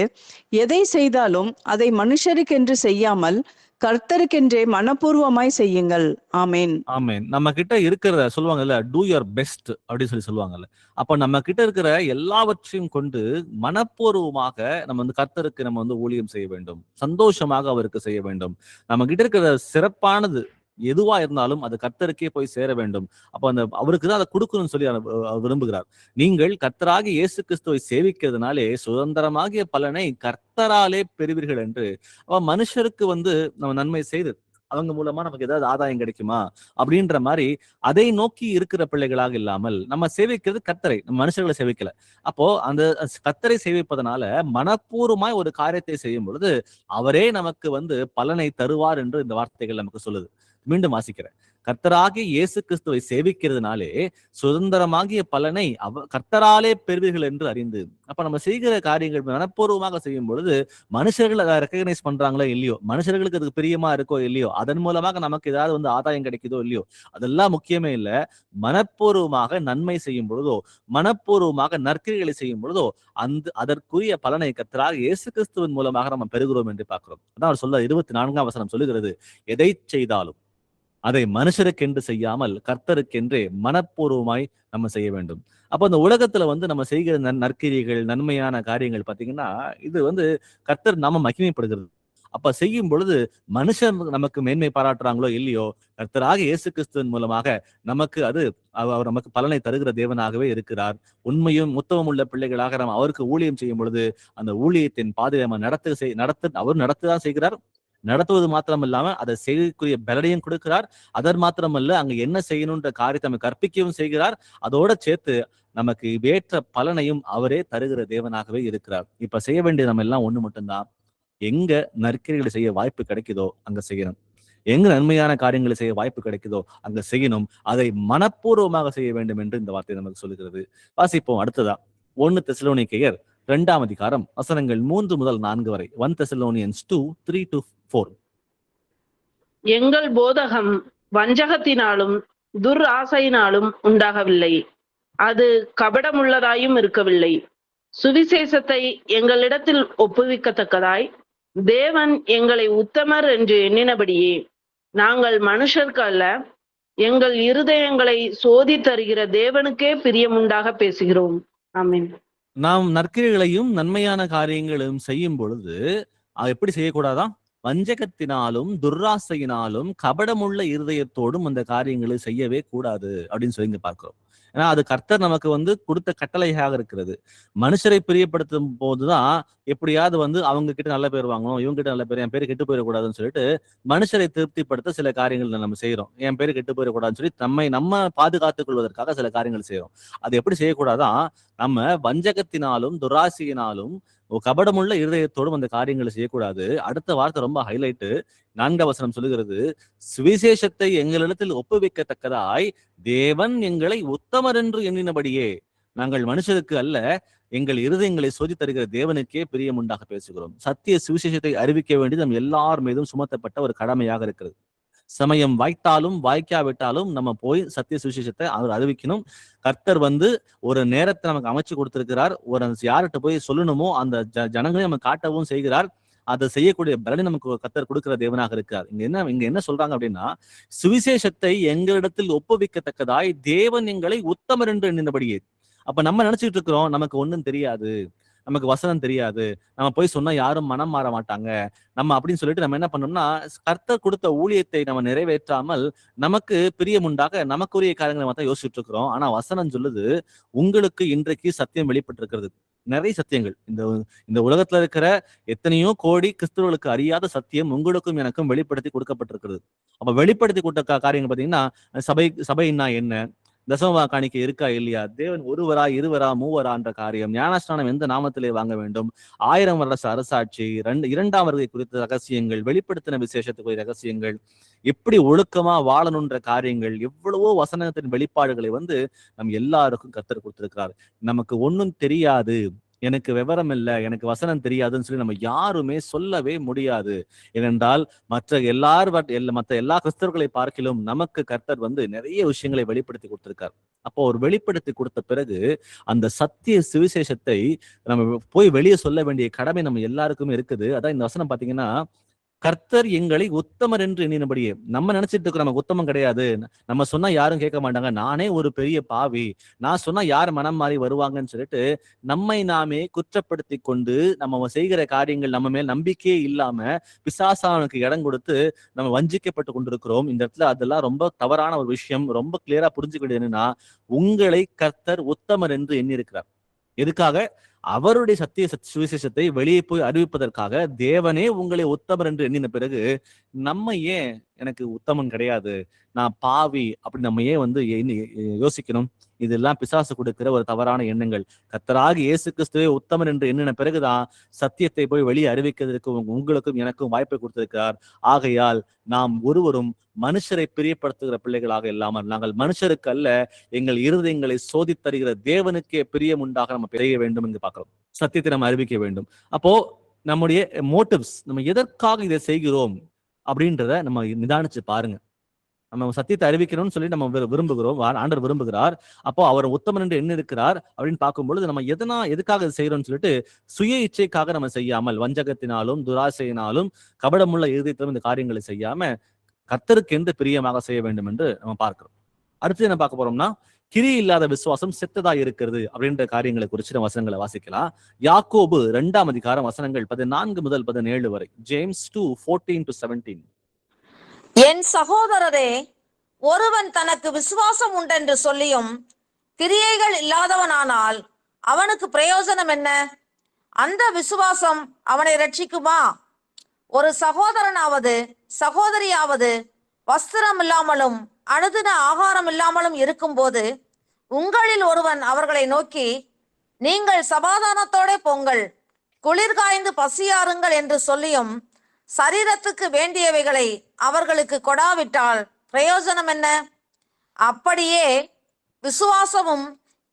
எதை செய்தாலும் அதை மனுஷருக்கென்று செய்யாமல் கர்த்தருக்கென்றே மனப்பூர்வமாய் செய்யுங்கள். ஆமேன். ஆமேன். நம்ம கிட்ட இருக்கிற சொல்லுவாங்கல்ல, டூ யுவர் பெஸ்ட் அப்படின்னு சொல்லுவாங்கல்ல. அப்ப நம்ம கிட்ட இருக்கிற எல்லாவற்றையும் கொண்டு மனப்பூர்வமாக நம்ம வந்து கர்த்தருக்கு நம்ம வந்து ஊழியம் செய்ய வேண்டும், சந்தோஷமாக அவருக்கு செய்ய வேண்டும். நம்ம கிட்ட இருக்கிற சிறப்பானது எதுவா இருந்தாலும் அது கர்த்தருக்கே போய் சேர வேண்டும். அப்ப அந்த அவருக்கு தான் அதை கொடுக்கணும்னு சொல்லி விரும்புகிறார். நீங்கள் கர்த்தராகிய இயேசு கிறிஸ்துவை சேவிக்கிறதுனாலே சுதந்திரமாகிய பலனை கர்த்தராலே பெறுவீர்கள் என்று. அவ மனுஷருக்கு வந்து நம்ம நன்மை செய்து அவங்க மூலமா நமக்கு ஏதாவது ஆதாயம் கிடைக்குமா அப்படின்ற மாதிரி அதை நோக்கி இருக்கிற பிள்ளைகளாக இல்லாமல் நம்ம சேவிக்கிறது கர்த்தரை, நம்ம மனுஷர்களை சேவிக்கல. அப்போ அந்த கர்த்தரை சேவிப்பதனால மனப்பூர்வமாய் ஒரு காரியத்தை செய்யும் பொழுது அவரே நமக்கு வந்து பலனை தருவார் என்று இந்த வார்த்தைகள் நமக்கு சொல்லுது. மீண்டும் வாசிக்கிறேன். கர்த்தராகிய இயேசு கிறிஸ்துவை சேவிக்கிறதுனாலே சுதந்திரமாகிய பலனை கர்த்தராலே பெறுவீர்கள் என்று அறிந்து. அப்ப நம்ம செய்கிற காரியங்கள் மனப்பூர்வமாக செய்யும் பொழுது மனுஷர்கள் அதை ரெக்கக்னைஸ் பண்றாங்களோ இல்லையோ, மனுஷர்களுக்கு அதுக்கு பிரியமா இருக்கோ இல்லையோ, அதன் மூலமாக நமக்கு ஏதாவது வந்து ஆதாயம் கிடைக்குதோ இல்லையோ, அதெல்லாம் முக்கியமே இல்லை. மனப்பூர்வமாக நன்மை செய்யும் பொழுதோ, மனப்பூர்வமாக நற்கிரிகளை செய்யும் பொழுதோ அதற்குரிய பலனை கர்த்தராக இயேசு கிறிஸ்துவின் மூலமாக நம்ம பெறுகிறோம் என்று பார்க்கிறோம். அதான் அவர் சொல்ல 24ஆம் வசனம் சொல்லுகிறது, எதை செய்தாலும் அதை மனுஷருக்கென்று செய்யாமல் கர்த்தருக்கென்றே மனப்பூர்வமாய் நம்ம செய்ய வேண்டும். அப்போ அந்த உலகத்துல வந்து நம்ம செய்கிற நற்கிரிகள், நன்மையான காரியங்கள் பார்த்தீங்கன்னா இது வந்து கர்த்தர் நாம மகிமைப்படுகிறது. அப்ப செய்யும் பொழுது மனுஷன் நமக்கு மேன்மை பாராட்டுறாங்களோ இல்லையோ, கர்த்தராக இயேசு கிறிஸ்துவின் மூலமாக நமக்கு அவர் நமக்கு பலனை தருகிற தேவனாகவே இருக்கிறார். உண்மையும் உத்தமம் உள்ள பிள்ளைகளாக நம்ம அவருக்கு ஊழியம் செய்யும் பொழுது அந்த ஊழியத்தின் பாதையை நம்ம அவர் நடத்ததான் செய்கிறார். நடத்துவது மாத்திரம் இல்லாம அதை செய்யக்கூடிய பலனையும் கொடுக்கிறார். அதன் மாத்திரமல்ல, அங்க என்ன செய்யணும்ன்ற காரியத்தை நம்ம கற்பிக்கவும் செய்கிறார். அதோட சேர்த்து நமக்கு ஏற்ற பலனையும் அவரே தருகிற தேவனாகவே இருக்கிறார். இப்ப செய்ய வேண்டிய நம்ம எல்லாம் ஒண்ணு மட்டும்தான், எங்க நற்கிரிகளை செய்ய வாய்ப்பு கிடைக்குதோ அங்க செய்யணும். எங்க நன்மையான காரியங்களை செய்ய வாய்ப்பு கிடைக்குதோ அங்க செய்யணும். அதை மனப்பூர்வமாக செய்ய வேண்டும் என்று இந்த வார்த்தை நமக்கு சொல்லுகிறது. வாசிப்போம் அடுத்ததா 1 தெசலோனிக்கேயர் 2ஆம் அதிகாரம் வசனங்கள் 3 முதல் 4 வரை. 1 Thessalonians 2:3-4. எங்கள் போதகம் வஞ்சகத்தினாலும் துர்ஆசையினாலும் உண்டாகவில்லை, அது கபடமுள்ளதாயும் இருக்கவில்லை. சுவிசேஷத்தை எங்களிடத்தில் ஒப்புவிக்கத்தக்கதாய் தேவன் எங்களை உத்தமர் என்று எண்ணினபடியே நாங்கள் மனுஷருக்கு அல்ல, எங்கள் இருதயங்களை சோதி தருகிற தேவனுக்கே பிரியமுண்டாக பேசுகிறோம். ஆமென். நாம் நற்கிரிகளையும் நன்மையான காரியங்களும் செய்யும் பொழுது எப்படி செய்யக்கூடாதான்? வஞ்சகத்தினாலும் துர்ராசையினாலும் கபடமுள்ள இருதயத்தோடும் அந்த காரியங்களை செய்யவே கூடாது அப்படின்னு சொல்லி பார்க்கிறோம். ஏன்னா அது கர்த்தர் நமக்கு வந்து கொடுத்த கட்டளையாக இருக்கிறது. மனுஷரை பிரியப்படுத்தும் போதுதான் எப்படியாவது வந்து அவங்க கிட்ட நல்ல பேர் வாங்கணும், இவங்க கிட்ட நல்ல பேர், என் பேரு கெட்டு போயிடக்கூடாதுன்னு சொல்லிட்டு மனுஷரை திருப்திப்படுத்த சில காரியங்கள் நம்ம செய்யறோம். என் பேரு கெட்டு போயிடக்கூடாதுன்னு சொல்லி நம்ம பாதுகாத்துக் கொள்வதற்காக சில காரியங்கள் செய்யறோம். அது எப்படி செய்யக்கூடாதான்? நம்ம வஞ்சகத்தினாலும் துராசியினாலும் கபடமுள்ள இருதயத்தோடும் அந்த காரியங்களை செய்யக்கூடாது. அடுத்த வார்த்தை ரொம்ப ஹைலைட்டு. 4ஆம் வசனம் சொல்லுகிறது, சுவிசேஷத்தை எங்களிடத்தில் ஒப்புவிக்கத்தக்கதாய் தேவன் எங்களை உத்தமர் என்று எண்ணினபடியே நாங்கள் மனுஷருக்கு அல்ல, எங்கள் இருதயங்களை சோதி தருகிற தேவனுக்கே பிரியமுண்டாக பேசுகிறோம். சத்திய சுவிசேஷத்தை அறிவிக்க வேண்டியது நம் எல்லார் மீதும் சுமத்தப்பட்ட ஒரு கடமையாக இருக்கிறது. சமயம் வாய்த்தாலும் வாய்க்காவிட்டாலும் நம்ம போய் சத்திய சுவிசேஷத்தை அவர் அறிவிக்கணும். கர்த்தர் வந்து ஒரு நேரத்தை நமக்கு அமைச்சு கொடுத்திருக்கிறார். ஒரு யார்கிட்ட போய் சொல்லணுமோ அந்த ஜனங்களையும் நம்ம காட்டவும் செய்கிறார். அதை செய்யக்கூடிய பலனை நமக்கு கர்த்தர் கொடுக்கிற தேவனாக இருக்கார். இங்க என்ன சொல்றாங்க அப்படின்னா, சுவிசேஷத்தை எங்களிடத்தில் ஒப்புவிக்கத்தக்கதாய் தேவன் எங்களை உத்தமர் என்று எண்ணினபடியே. அப்ப நம்ம நினைச்சிட்டு இருக்கிறோம் நமக்கு ஒண்ணும் தெரியாது, நமக்கு வசனம் தெரியாது, நம்ம போய் சொன்னா யாரும் மனம் மாற மாட்டாங்க, நம்ம அப்படின்னு சொல்லிட்டு நம்ம என்ன பண்ணோம்னா கர்த்தர் கொடுத்த ஊழியத்தை நம்ம நிறைவேற்றாமல் நமக்கு பிரியம் உண்டாக நமக்குரிய காரியங்களை மட்டும் யோசிச்சுட்டு இருக்கிறோம். ஆனா வசனம் சொல்லுது, உங்களுக்கு இன்றைக்கு சத்தியம் வெளிப்பட்டிருக்கிறது. நிறைய சத்தியங்கள் இந்த உலகத்துல இருக்கிற எத்தனையோ கோடி கிறிஸ்தவர்களுக்கு அறியாத சத்தியம் உங்களுக்கும் எனக்கும் வெளிப்படுத்தி கொடுக்கப்பட்டிருக்கிறது. அப்ப வெளிப்படுத்தி கொடுத்த காரியங்கள் பாத்தீங்கன்னா, சபைன்னா என்ன, தசம காணிக்கை இருக்கா இல்லையா, தேவன் ஒருவரா இருவரா மூவரான்ற காரியம், ஞானஸ்நானம் எந்த நாமத்திலே வாங்க வேண்டும், 1000 வருஷ அரசாட்சி, இரண்டாம் வருகை குறித்த ரகசியங்கள், வெளிப்படுத்தின விசேஷத்துக்குரிய ரகசியங்கள், எப்படி ஒழுக்கமா வாழணுன்ற காரியங்கள், எவ்வளவோ வசனத்தின் வெளிப்பாடுகளை நம் எல்லாருக்கும் கர்த்தர் கொடுத்திருக்கிறார். நமக்கு ஒன்னும் தெரியாது, எனக்கு விவரம் இல்லை, எனக்கு வசனம் தெரியாதுன்னு சொல்லி நம்ம யாருமே சொல்லவே முடியாது. ஏனென்றால் மற்ற எல்லா கிறிஸ்தவர்களை பார்க்கிலும் நமக்கு கர்த்தர் நிறைய விஷயங்களை வெளிப்படுத்தி கொடுத்திருக்கார். அப்போ ஒரு வெளிப்படுத்தி கொடுத்த பிறகு அந்த சத்திய சுவிசேஷத்தை நம்ம போய் வெளியே சொல்ல வேண்டிய கடமை நம்ம எல்லாருக்குமே இருக்குது. அதான் இந்த வசனம் பாத்தீங்கன்னா, கர்த்தர் எங்களை உத்தமர் என்று எண்ணினபடியே. நம்ம நினைச்சிட்டு இருக்கிறோம் நமக்கு உத்தமம் கிடையாது, நம்ம சொன்னா யாரும் கேட்க மாட்டாங்க, நானே ஒரு பெரிய பாவி, நான் சொன்னா யார் மனம் மாறி வருவாங்கன்னு சொல்லிட்டு நம்மை நாமே குற்றப்படுத்தி கொண்டு நம்ம செய்கிற காரியங்கள் நம்ம மேல் நம்பிக்கையே இல்லாம பிசாசானுக்கு இடம் கொடுத்து நம்ம வஞ்சிக்கப்பட்டு கொண்டிருக்கிறோம். இந்த இடத்துல அதெல்லாம் ரொம்ப தவறான ஒரு விஷயம். ரொம்ப கிளியரா புரிஞ்சுக்க வேண்டியது என்னன்னா, உங்களை கர்த்தர் உத்தமர் என்று எண்ணியிருக்கிறார். எதுக்காக? அவருடைய சத்திய சுவிசேஷத்தை வெளியே போய் அறிவிப்பதற்காக. தேவனே உங்களை உத்தமர் என்று எண்ணின பிறகு நம்ம ஏன் எனக்கு உத்தமன் கிடையாது, நான் பாவி அப்படி நம்ம ஏன் யோசிக்கணும்? இதெல்லாம் பிசாசு கொடுக்கிற ஒரு தவறான எண்ணங்கள். கர்த்தராகிய இயேசு கிறிஸ்துவே உத்தமன் என்று எண்ணின பிறகுதான் சத்தியத்தை போய் வெளியே அறிவிக்கிறதுக்கு உங்களுக்கும் எனக்கும் வாய்ப்பை கொடுத்திருக்கிறார். ஆகையால் நாம் ஒருவரும் மனுஷரை பிரியப்படுத்துகிற பிள்ளைகளாக இல்லாமல், நாங்கள் மனுஷருக்கு அல்ல, எங்கள் இருதயங்களை சோதித்தருகிற தேவனுக்கே பிரியம் உண்டாக நம்ம செய்ய வேண்டும் என்று பார்க்கிறோம். சத்தியத்தை நம்ம அறிவிக்க வேண்டும். அப்போ நம்முடைய மோட்டிவ்ஸ், நம்ம எதற்காக இதை செய்கிறோம் அப்படின்றத நம்ம நிதானிச்சு பாருங்க. நம்ம சத்தியத்தை அறிவிக்கணும்னு சொல்லி நம்ம விரும்புகிறோம், ஆண்டவர் விரும்புகிறார். அப்போ அவர் உத்தமன் என்று என்ன இருக்கிறார் அப்படின்னு பார்க்கும்பொழுது நம்ம எதுக்காக செய்யறோம்னு சொல்லிட்டு சுய இச்சைக்காக நம்ம செய்யாமல், வஞ்சகத்தினாலும் துராசையினாலும் கபடமுள்ள இருதயத்திலும் இந்த காரியங்களை செய்யாம கர்த்தருக்கு என்று பிரியமாக செய்ய வேண்டும் என்று நம்ம பார்க்கிறோம். அடுத்து என்ன பார்க்க போறோம்னா, கிரி இல்லாத விசுவாசம் செத்ததா இருக்கிறது அப்படின்ற காரியங்களை குறிச்சு நம்ம வசனங்களை வாசிக்கலாம். யாக்கோபு 2ஆம் அதிகாரம் வசனங்கள் 14 முதல் 17 வரை. ஜேம்ஸ் 2:14-17. என் சகோதரரே, ஒருவன் தனக்கு விசுவாசம் உண்டென்று சொல்லியும் கிரியைகள் இல்லாதவனானால் அவனுக்கு பிரயோஜனம் என்ன? அந்த விசுவாசம் அவனை ரட்சிக்குமா? ஒரு சகோதரனாவது சகோதரியாவது வஸ்திரம் இல்லாமலும் அனுதின ஆகாரம் இல்லாமலும் இருக்கும்போது உங்களில் ஒருவன் அவர்களை நோக்கி, நீங்கள் சமாதானத்தோட போங்கள், குளிர் காய்ந்து பசியாருங்கள் என்று சொல்லியும் சரீரத்துக்கு வேண்டியவைகளை அவர்களுக்கு கொடாவிட்டால் பிரயோஜனம் என்ன? அப்படியே விசுவாசமும்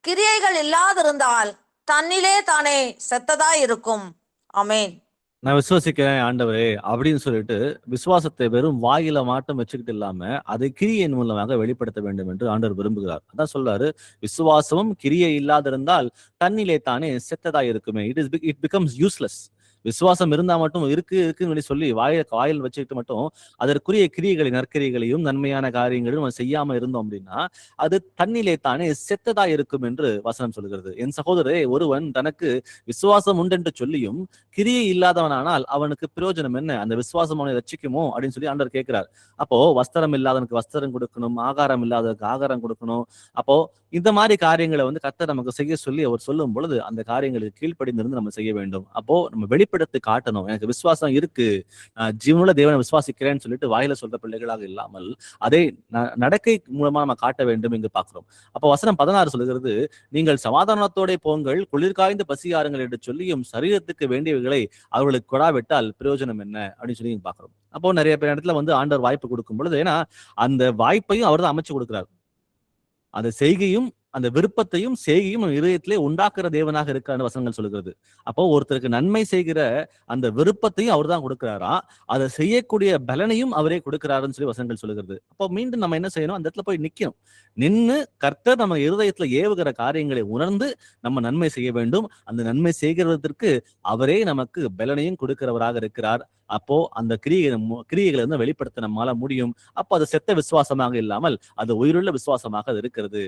கிரியைகள் இல்லாதிருந்தால் தன்னிலே தானே செத்ததாய் இருக்கும். ஆமென். நான் விசுவாசிக்கிறேன் ஆண்டவரே அப்படின்னு சொல்லிட்டு விசுவாசத்தை வெறும் வாயில மாட்டம் வச்சுக்கிட்டு இல்லாம அதை கிரியின் மூலமாக வெளிப்படுத்த வேண்டும் என்று ஆண்டவர் விரும்புகிறார். அதான் சொல்றாரு, விசுவாசமும் கிரியை இல்லாதிருந்தால் தன்னிலே தானே செத்ததா இருக்குமே. It becomes useless. விசுவாசம் இருந்தா மட்டும் இருக்குன்னு சொல்லி வாயில் வச்சுக்கிட்டு மட்டும் அதற்குரிய கிரியைகளை, நற்கிரியைகளையும் நன்மையான காரியங்களையும் நம்ம செய்யாம இருந்தோம் அப்படின்னா அது தன்னிலே தானே செத்ததா இருக்கும் என்று வசனம் சொல்கிறது. என் சகோதரரே, ஒருவன் தனக்கு விசுவாசம் உண்டென்று சொல்லியும் கிரியை இல்லாதவனானால் அவனுக்கு பிரயோஜனம் என்ன? அந்த விசுவாசம் அவனை ரட்சிக்குமோ அப்படின்னு சொல்லி ஆண்டவர் கேட்கிறார். அப்போ வஸ்திரம் இல்லாதவனுக்கு வஸ்திரம் கொடுக்கணும், ஆகாரம் இல்லாதவனுக்கு ஆகாரம் கொடுக்கணும். அப்போ இந்த மாதிரி காரியங்களை கர்த்தர் நமக்கு செய்ய சொல்லி அவர் சொல்லும் பொழுது அந்த காரியங்களுக்கு கீழ்ப்படிந்திருந்து நம்ம செய்ய வேண்டும். அப்போ நம்ம வெளிப்படுத்தி காட்டணும், எனக்கு விசுவாசம் இருக்கு, நான் ஜீவனுள்ள தேவனை விசுவாசிக்கிறேன்னு சொல்லிட்டு வாயில சொல்ற பிள்ளைகளாக இல்லாமல் அதை நடக்கை மூலமா நம்ம காட்ட வேண்டும் என்று பார்க்கிறோம். அப்போ வசனம் 16 சொல்லுகிறது, நீங்கள் சமாதானத்தோட போங்கள், குளிர்காய்ந்து பசியாருங்கள் என்று சொல்லியும் சரீரத்துக்கு வேண்டியவைகளை அவர்களுக்கு கொடாவிட்டால் பிரயோஜனம் என்ன அப்படின்னு சொல்லி பார்க்கிறோம். அப்போ நிறைய பேர் இடத்துல ஆண்டவர் வாய்ப்பு கொடுக்கும் பொழுது, ஏன்னா அந்த வாய்ப்பையும் அவர் தான் அமைச்சு கொடுக்கிறார், அந்த செய்கையும் அந்த விருப்பத்தையும் செய்கையும் இதயத்திலே உண்டாக்குற தேவனாக இருக்கான்னு வசனங்கள் சொல்லுகிறது. அப்போ ஒருத்தருக்கு நன்மை செய்கிற அந்த விருப்பத்தையும் அவர் தான் கொடுக்கிறாரா, அதை செய்யக்கூடிய பலனையும் அவரே கொடுக்கிறாருன்னு சொல்லி வசனங்கள் சொல்லுகிறது. அப்போ மீண்டும் நம்ம என்ன செய்யணும், அந்த இடத்துல போய் நிக்கணும். நின்று கர்த்தர் நம்ம இருதயத்துல ஏவுகிற காரியங்களை உணர்ந்து நம்ம நன்மை செய்ய வேண்டும். அந்த நன்மை செய்கிறதற்கு அவரே நமக்கு பலனையும் கொடுக்கிறவராக இருக்கிறார். அப்போ அந்த கிரியைகளை வந்து வெளிப்படுத்த நம்மால முடியும். அப்போ அது செத்த விசுவாசமாக இல்லாமல் அது உயிருள்ள விசுவாசமாக அது இருக்கிறது.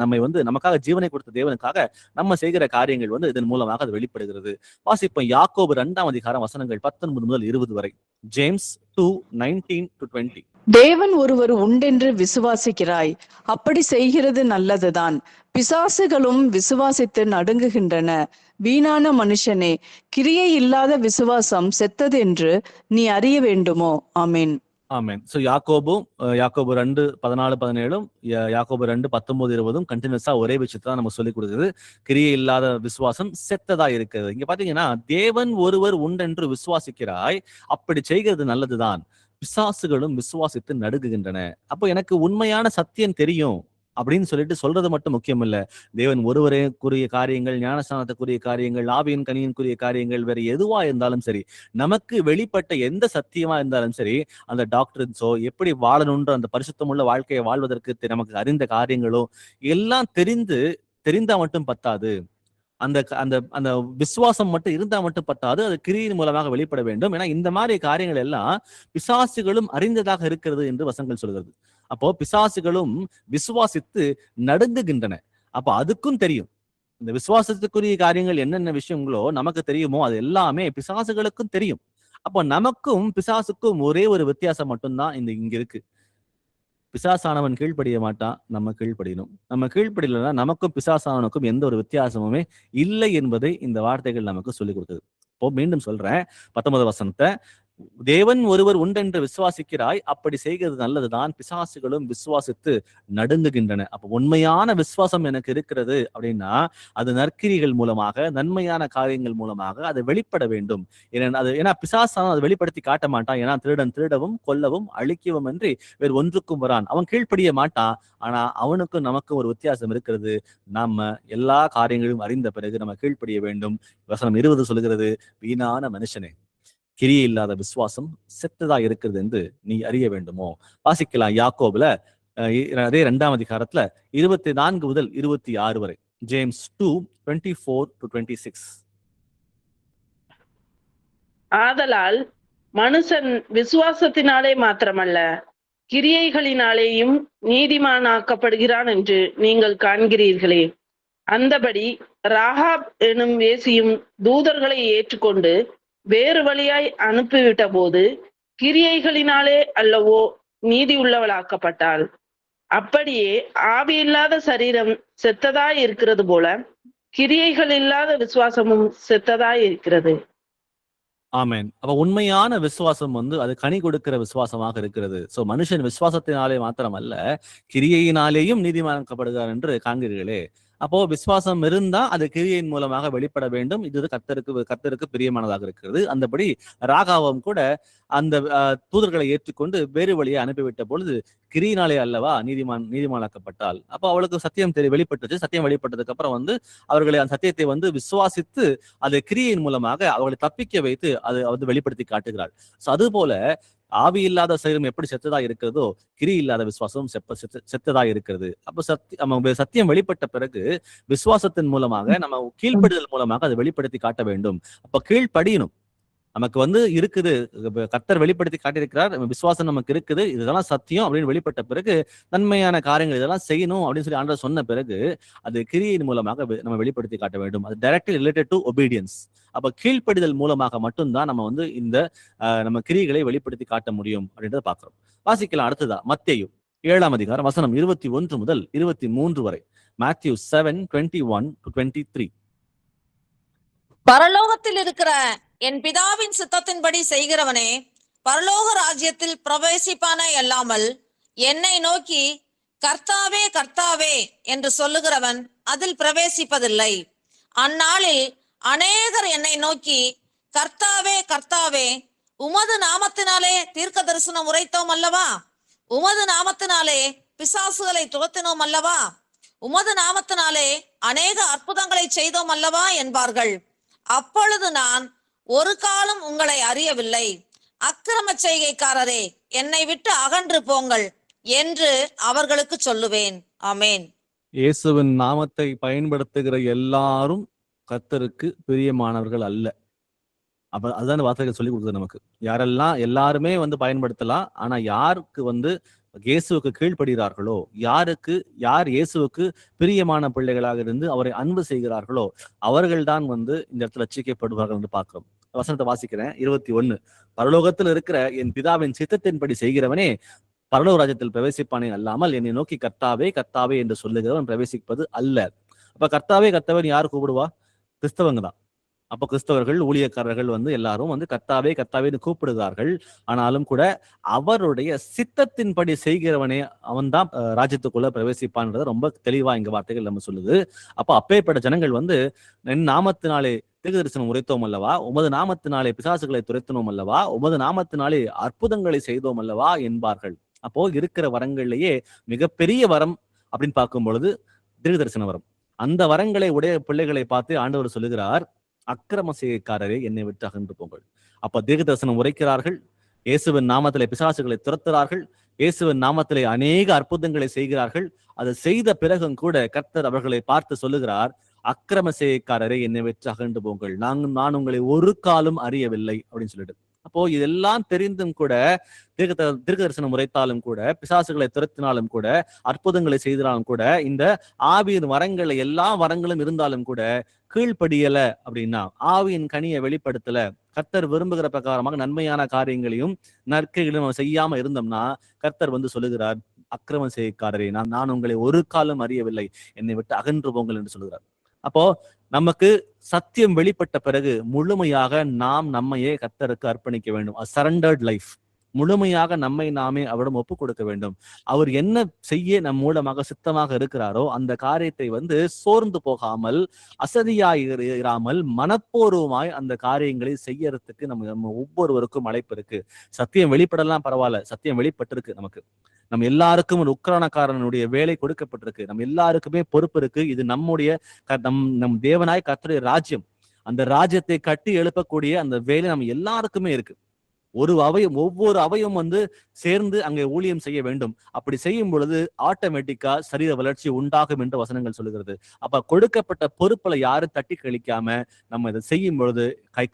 நம்மை வந்து நமக்காக ஜீவனை கொடுத்த தேவனுக்காக நம்ம செய்கிற காரியங்கள் வந்து இதன் மூலமாக அது வெளிப்படுகிறது. வாசிப்போம் யாக்கோபு 2ஆம் அதிகாரம் வசனங்கள் 19 முதல் 20 வரை. ஜேம்ஸ் 2:19-20. தேவன் ஒருவர் உண்டென்று விசுவாசிக்கிறாய், அப்படி செய்கிறது நல்லதுதான். பிசாசுகளும் விசுவாசித்து நடுங்குகின்றன. வீணான மனுஷனே, கிரியை இல்லாத விசுவாசம் செத்தது என்று நீ அறிய வேண்டுமோ? ஆமென். ஆமென். சோ யாக்கோபு 2:14-17, யாக்கோபு 2:19-20 கண்டினியூஸா ஒரே விஷயத்தை தான் நம்ம சொல்லிக் கொடுக்குது. கிரியை இல்லாத விசுவாசம் செத்ததா இருக்கிறது. இங்க பாத்தீங்கன்னா, தேவன் ஒருவர் உண்டென்று விசுவாசிக்கிறாய், அப்படி செய்கிறது நல்லதுதான். பிசாசுகளும் விசுவாசித்து நடுங்குகின்றன. அப்போ எனக்கு உண்மையான சத்தியம் தெரியும் அப்படின்னு சொல்லிட்டு சொல்றது மட்டும் முக்கியம் இல்ல. தேவன் ஒருவரே கூறிய காரியங்கள், ஞானஸ்நானத்துக்குரிய காரியங்கள், ஆவியின் கனியின்குரிய காரியங்கள், வேற எதுவா இருந்தாலும் சரி, நமக்கு வெளிப்பட்ட எந்த சத்தியமா இருந்தாலும் சரி, அந்த டாக்டர்ஸோ எப்படி வாழணுன்ற அந்த பரிசுத்தமுள்ள வாழ்க்கையை வாழ்வதற்கு நமக்கு அறிந்த காரியங்களோ எல்லாம் தெரிந்தா மட்டும் பத்தாது. அந்த அந்த அந்த விசுவாசம் மட்டும் இருந்தா மட்டும் பத்தாது, அது கிரியின் மூலமாக வெளிப்பட வேண்டும். ஏன்னா இந்த மாதிரி காரியங்கள் எல்லாம் பிசாசுகளும் அறிந்ததாக இருக்கிறது என்று வசனங்கள் சொல்கிறது. அப்போ பிசாசுகளும் விசுவாசித்து நடுங்குகின்றன. அப்ப அதுக்கும் தெரியும், இந்த விசுவாசத்துக்குரிய காரியங்கள் என்னென்ன விஷயங்களோ நமக்கு தெரியுமோ அது எல்லாமே பிசாசுகளுக்கும் தெரியும். அப்போ நமக்கும் பிசாசுக்கும் ஒரே ஒரு வித்தியாசம் மட்டும்தான் இங்க இருக்கு. பிசாசானவன் கீழ்ப்படிய மாட்டான், நம்ம கீழ்ப்படியணும். நம்ம கீழ்ப்படியலன்னா நமக்கும் பிசாசானவனுக்கும் எந்த ஒரு வித்தியாசமுமே இல்லை என்பதை இந்த வார்த்தைகள் நமக்கு சொல்லிக் கொடுக்குது. இப்போ மீண்டும் சொல்றேன் 19 வசனத்தை. தேவன் ஒருவர் உண்டென்று விசுவாசிக்கிறாய், அப்படி செய்கிறது நல்லதுதான். பிசாசுகளும் விசுவாசித்து நடுங்குகின்றன. அப்ப உண்மையான விசுவாசம் எனக்கு இருக்கிறது அப்படின்னா அது நற்கிரிகள் மூலமாக, நன்மையான காரியங்கள் மூலமாக அது வெளிப்பட வேண்டும். ஏன்னா பிசாசான அதை வெளிப்படுத்தி காட்ட மாட்டான். ஏன்னா திருடன் திருடவும் கொல்லவும் அழிக்கவும் என்று வேறு ஒன்றுக்கும் வரான். அவன் கீழ்ப்படிய மாட்டான். ஆனா அவனுக்கும் நமக்கும் ஒரு வித்தியாசம் இருக்கிறது. நாம எல்லா காரியங்களும் அறிந்த பிறகு நம்ம கீழ்ப்படிய வேண்டும். வசனம் 20 சொல்லுகிறது, வீணான மனுஷனே, கிரியை இல்லாத விசுவாசம் செத்ததா இருக்கிறது என்று நீ அறிய வேண்டுமோ? வாசிக்கலாம் யாக்கோபுல அதே 2ஆம் அதிகாரத்துல 24 முதல் 26 வரை. ஜேம்ஸ் 2:24-26. ஆதலால் மனுஷன் விசுவாசத்தினாலே மாத்திரமல்ல, கிரியைகளினாலேயும் நீதிமானாக்கப்படுகிறான் என்று நீங்கள் காண்கிறீர்களே. அந்தபடி ராகாப் எனும் வேசியும் தூதர்களை ஏற்றுக்கொண்டு வேறு வழியாய் அனுப்பிவிட்ட போது கிரியைகளினாலே அல்லவோ நீதி உள்ளவளாக்கப்பட்டாள். அப்படியே ஆவியில்லாத சரீரம் செத்ததாய் இருக்கிறது போல கிரியைகள் இல்லாத விசுவாசமும் செத்ததாய் இருக்கிறது. ஆமென். அப்ப உண்மையான விசுவாசம் வந்து அது கனி கொடுக்கிற விசுவாசமாக இருக்கிறது. சோ மனுஷன் விசுவாசத்தினாலே மாத்திரமல்ல, கிரியையினாலேயும் நீதிமானாக்கப்படுகிறார் என்று காண்கிறீர்களே. அப்போ விசுவாசம் இருந்தா அது கிரியின் மூலமாக வெளிப்பட வேண்டும். இது கர்த்தருக்கு பிரியமானதாக இருக்கிறது. அந்தபடி ராகாவும் கூட அந்த தூதர்களை ஏற்றுக்கொண்டு வேறு வழியை அனுப்பிவிட்ட பொழுது கிரியினாலே அல்லவா நீதிமானாக்கப்பட்டால். அப்போ அவளுக்கு சத்தியம் வெளிப்பட்டுச்சு. சத்தியம் வெளிப்பட்டதுக்கு அப்புறம் வந்து அவர்களை அந்த சத்தியத்தை வந்து விசுவாசித்து அது கிரியின் மூலமாக அவர்களை தப்பிக்க வைத்து அது வந்து வெளிப்படுத்தி காட்டுகிறாள். சோ அது போல ஆவி இல்லாத சரீரம் எப்படி செத்ததா இருக்கிறதோ கிரி இல்லாத விசுவாசம் செத்ததா இருக்கிறது. அப்ப சத்தியம் வெளிப்பட்ட பிறகு விசுவாசத்தின் மூலமாக நம்ம கீழ்ப்படுதல் மூலமாக அதை வெளிப்படுத்தி காட்ட வேண்டும். அப்ப கீழ்ப்படியணும். நமக்கு வந்து இருக்குது, கர்த்தர் வெளிப்படுத்தி காட்டியிருக்கிறார், விசுவாசம் நமக்கு இருக்குது, இதெல்லாம் சத்தியம் அப்படின்னு வெளிப்பட்ட பிறகு நன்மையான காரியங்கள் இதெல்லாம் செய்யணும் அப்படின்னு சொல்லி ஆண்டவர் சொன்ன பிறகு அது கிரியின் மூலமாக நம்ம வெளிப்படுத்தி காட்ட வேண்டும். அது டைரக்ட்லி ரிலேட்டட் டு ஒபீடியன்ஸ். அப்ப கீழ்ப்படிதல் மூலமாக மட்டும்தான் நம்ம வந்து இந்த நம்ம கிரியைகளை வெளிப்படுத்தி காட்ட முடியும் அப்படின்றத பாக்குறோம். வாசிக்கலாம் அடுத்ததா மத்தேயு 7ஆம் அதிகாரம் வசனம் 21 முதல் 23 வரை. Matthew 7:21-23. பரலோகத்தில் இருக்கிற என் பிதாவின் சித்தத்தின்படி செய்கிறவனே பரலோக ராஜ்யத்தில் பிரவேசிப்பானே அல்லாமல் என்னை நோக்கி கர்த்தாவே கர்த்தாவே என்று சொல்லுகிறவன் அதில் பிரவேசிப்பதில்லை. அந்நாளில் அநேகர் என்னை நோக்கி கர்த்தாவே கர்த்தாவே, உமது நாமத்தினாலே தீர்க்க தரிசனம் உரைத்தோம் அல்லவா, உமது நாமத்தினாலே பிசாசுகளை துரத்தினோம் அல்லவா, உமது நாமத்தினாலே அநேக அற்புதங்களை செய்தோம் அல்லவா என்பார்கள். அப்பொழுது நான் ஒரு காலம் உங்களை அறியவில்லை, அக்கிரம செய்கைக்காரரே என்னை விட்டு அகன்று போங்கள் என்று அவர்களுக்கு சொல்லுவேன். ஆமேன். இயேசுவின் நாமத்தை பயன்படுத்துகிற எல்லாரும் கர்த்தருக்கு பிரியமானவர்கள் அல்ல. அப்ப அதுதான் வார்த்தைகள் சொல்லி கொடுக்குது நமக்கு. யாரெல்லாம் எல்லாருமே பயன்படுத்தலாம், ஆனா யாருக்கு இயேசுவுக்கு கீழ்ப்படுகிறார்களோ, யார் இயேசுவுக்கு பிரியமான பிள்ளைகளாக இருந்து அவரை அன்பு செய்கிறார்களோ அவர்கள்தான் இந்த இடத்துல ரட்சிக்கப்படுவார்கள் என்று பார்க்கிறோம். வசனத்தை வாசிக்கிறேன். 21. பரலோகத்தில் இருக்கிற என் பிதாவின் சித்தத்தின்படி செய்கிறவனே பரலோக ராஜ்யத்தில் பிரவேசிப்பானே அல்லாமல் என்னை நோக்கி கர்த்தாவே கர்த்தாவே என்று சொல்லுகிறவன் பிரவேசிப்பது அல்ல. அப்ப கர்த்தாவே கர்த்தாவே யார் கூப்பிடுவா? கிறிஸ்தவங்க தான். அப்ப கிறிஸ்தவர்கள், ஊழியக்காரர்கள் எல்லாரும் கர்த்தாவே கர்த்தாவேன்னு கூப்பிடுகிறார்கள். ஆனாலும் கூட அவருடைய சித்தத்தின்படி செய்கிறவனே அவன்தான் ராஜ்யத்துக்குள்ள பிரவேசிப்பான்றத ரொம்ப தெளிவா இங்க வார்த்தைகள் நம்ம சொல்லுது. அப்ப அப்பேற்பட்ட ஜனங்கள் என் நாமத்தினாலே தீர்க்கதரிசனம் உரைத்தோம் அல்லவா, உமது நாமத்தினாலே பிசாசுகளை துரைத்தனோம் அல்லவா, உமது நாமத்தினாலே அற்புதங்களை செய்தோம் அல்லவா என்பார்கள். அப்போ இருக்கிற வரங்கள்லயே மிகப்பெரிய வரம் அப்படின்னு பார்க்கும் பொழுது தீர்க்கதரிசன வரம். அந்த வரங்களை உடைய பிள்ளைகளை பார்த்து ஆண்டவர் சொல்லுகிறார், அக்கிரம செய்கைக்காரரே என்னை விட்டு அகன்று போங்கள். அப்ப தீர்க்கதரிசனம் உரைக்கிறார்கள், இயேசுவின் நாமத்திலே பிசாசுகளை துரத்துறார்கள், இயேசுவின் நாமத்திலே அநேக அற்புதங்களை செய்கிறார்கள். அதை செய்த பிறகும் கூட கர்த்தர் அவர்களை பார்த்து சொல்லுகிறார், அக்கிரம செய்கைக்காரரே என்னை விட்டு அகன்று போங்கள், நான் உங்களை ஒரு காலம் அறியவில்லை அப்படின்னு சொல்லிட்டு. அப்போ இதெல்லாம் தெரிந்தும் கூட தீர்க்க தரிசனம் உரைத்தாலும் கூட, பிசாசுகளை துரத்தினாலும் கூட, அற்புதங்களை செய்தாலும் கூட, இந்த ஆவியின் வரங்களை எல்லா வரங்களும் இருந்தாலும் கூட கீழ்ப்படியல அப்படின்னா, ஆவியின் கனியை வெளிப்படுத்தல, கர்த்தர் விரும்புகிற பிரகாரமாக நன்மையான காரியங்களையும் நற்கைகளையும் செய்யாம இருந்தோம்னா கர்த்தர் சொல்லுகிறார், அக்கிரம செய்கைக்காரரே நான் உங்களை ஒரு காலம் அறியவில்லை, என்னை விட்டு அகன்று போங்கள் என்று சொல்லுகிறார். அப்போ நமக்கு சத்தியம் வெளிப்பட்ட பிறகு முழுமையாக நாம் நம்மையே கர்த்தருக்கு அர்ப்பணிக்க வேண்டும். Surrendered life. முழுமையாக நம்மை நாமே அவரிடம் ஒப்பு கொடுக்க வேண்டும். அவர் என்ன செய்ய நம் மூலமாக சித்தமாக இருக்கிறாரோ அந்த காரியத்தை சோர்ந்து போகாமல், அசதியாயிராமல், மனப்பூர்வமாய் அந்த காரியங்களை செய்யறதுக்கு நம்ம ஒவ்வொருவருக்கும் அழைப்பு இருக்கு. சத்தியம் வெளிப்படலாம் பரவாயில்ல, சத்தியம் வெளிப்பட்டிருக்கு. நம்ம எல்லாருக்கும் ஒரு உக்கிரானக்காரனுடைய வேலை கொடுக்கப்பட்டிருக்கு. நம்ம எல்லாருக்குமே பொறுப்பு இருக்கு. இது நம்முடைய நம் தேவனாய் கர்த்தருடைய ராஜ்யம். அந்த ராஜ்யத்தை கட்டி எழுப்பக்கூடிய அந்த வேலை நம்ம எல்லாருக்குமே இருக்கு. ஒவ்வொரு அவையும் சேர்ந்து அங்கே ஊழியம் செய்ய வேண்டும். அப்படி செய்யும் பொழுது ஆட்டோமேட்டிக்கா சரீர வளர்ச்சி உண்டாகும் என்று வசனங்கள் சொல்லுகிறது. அப்ப கொடுக்கப்பட்ட பொறுப்புல யாரும் தட்டி கழிக்காம நம்ம இதை செய்யும் பொழுது,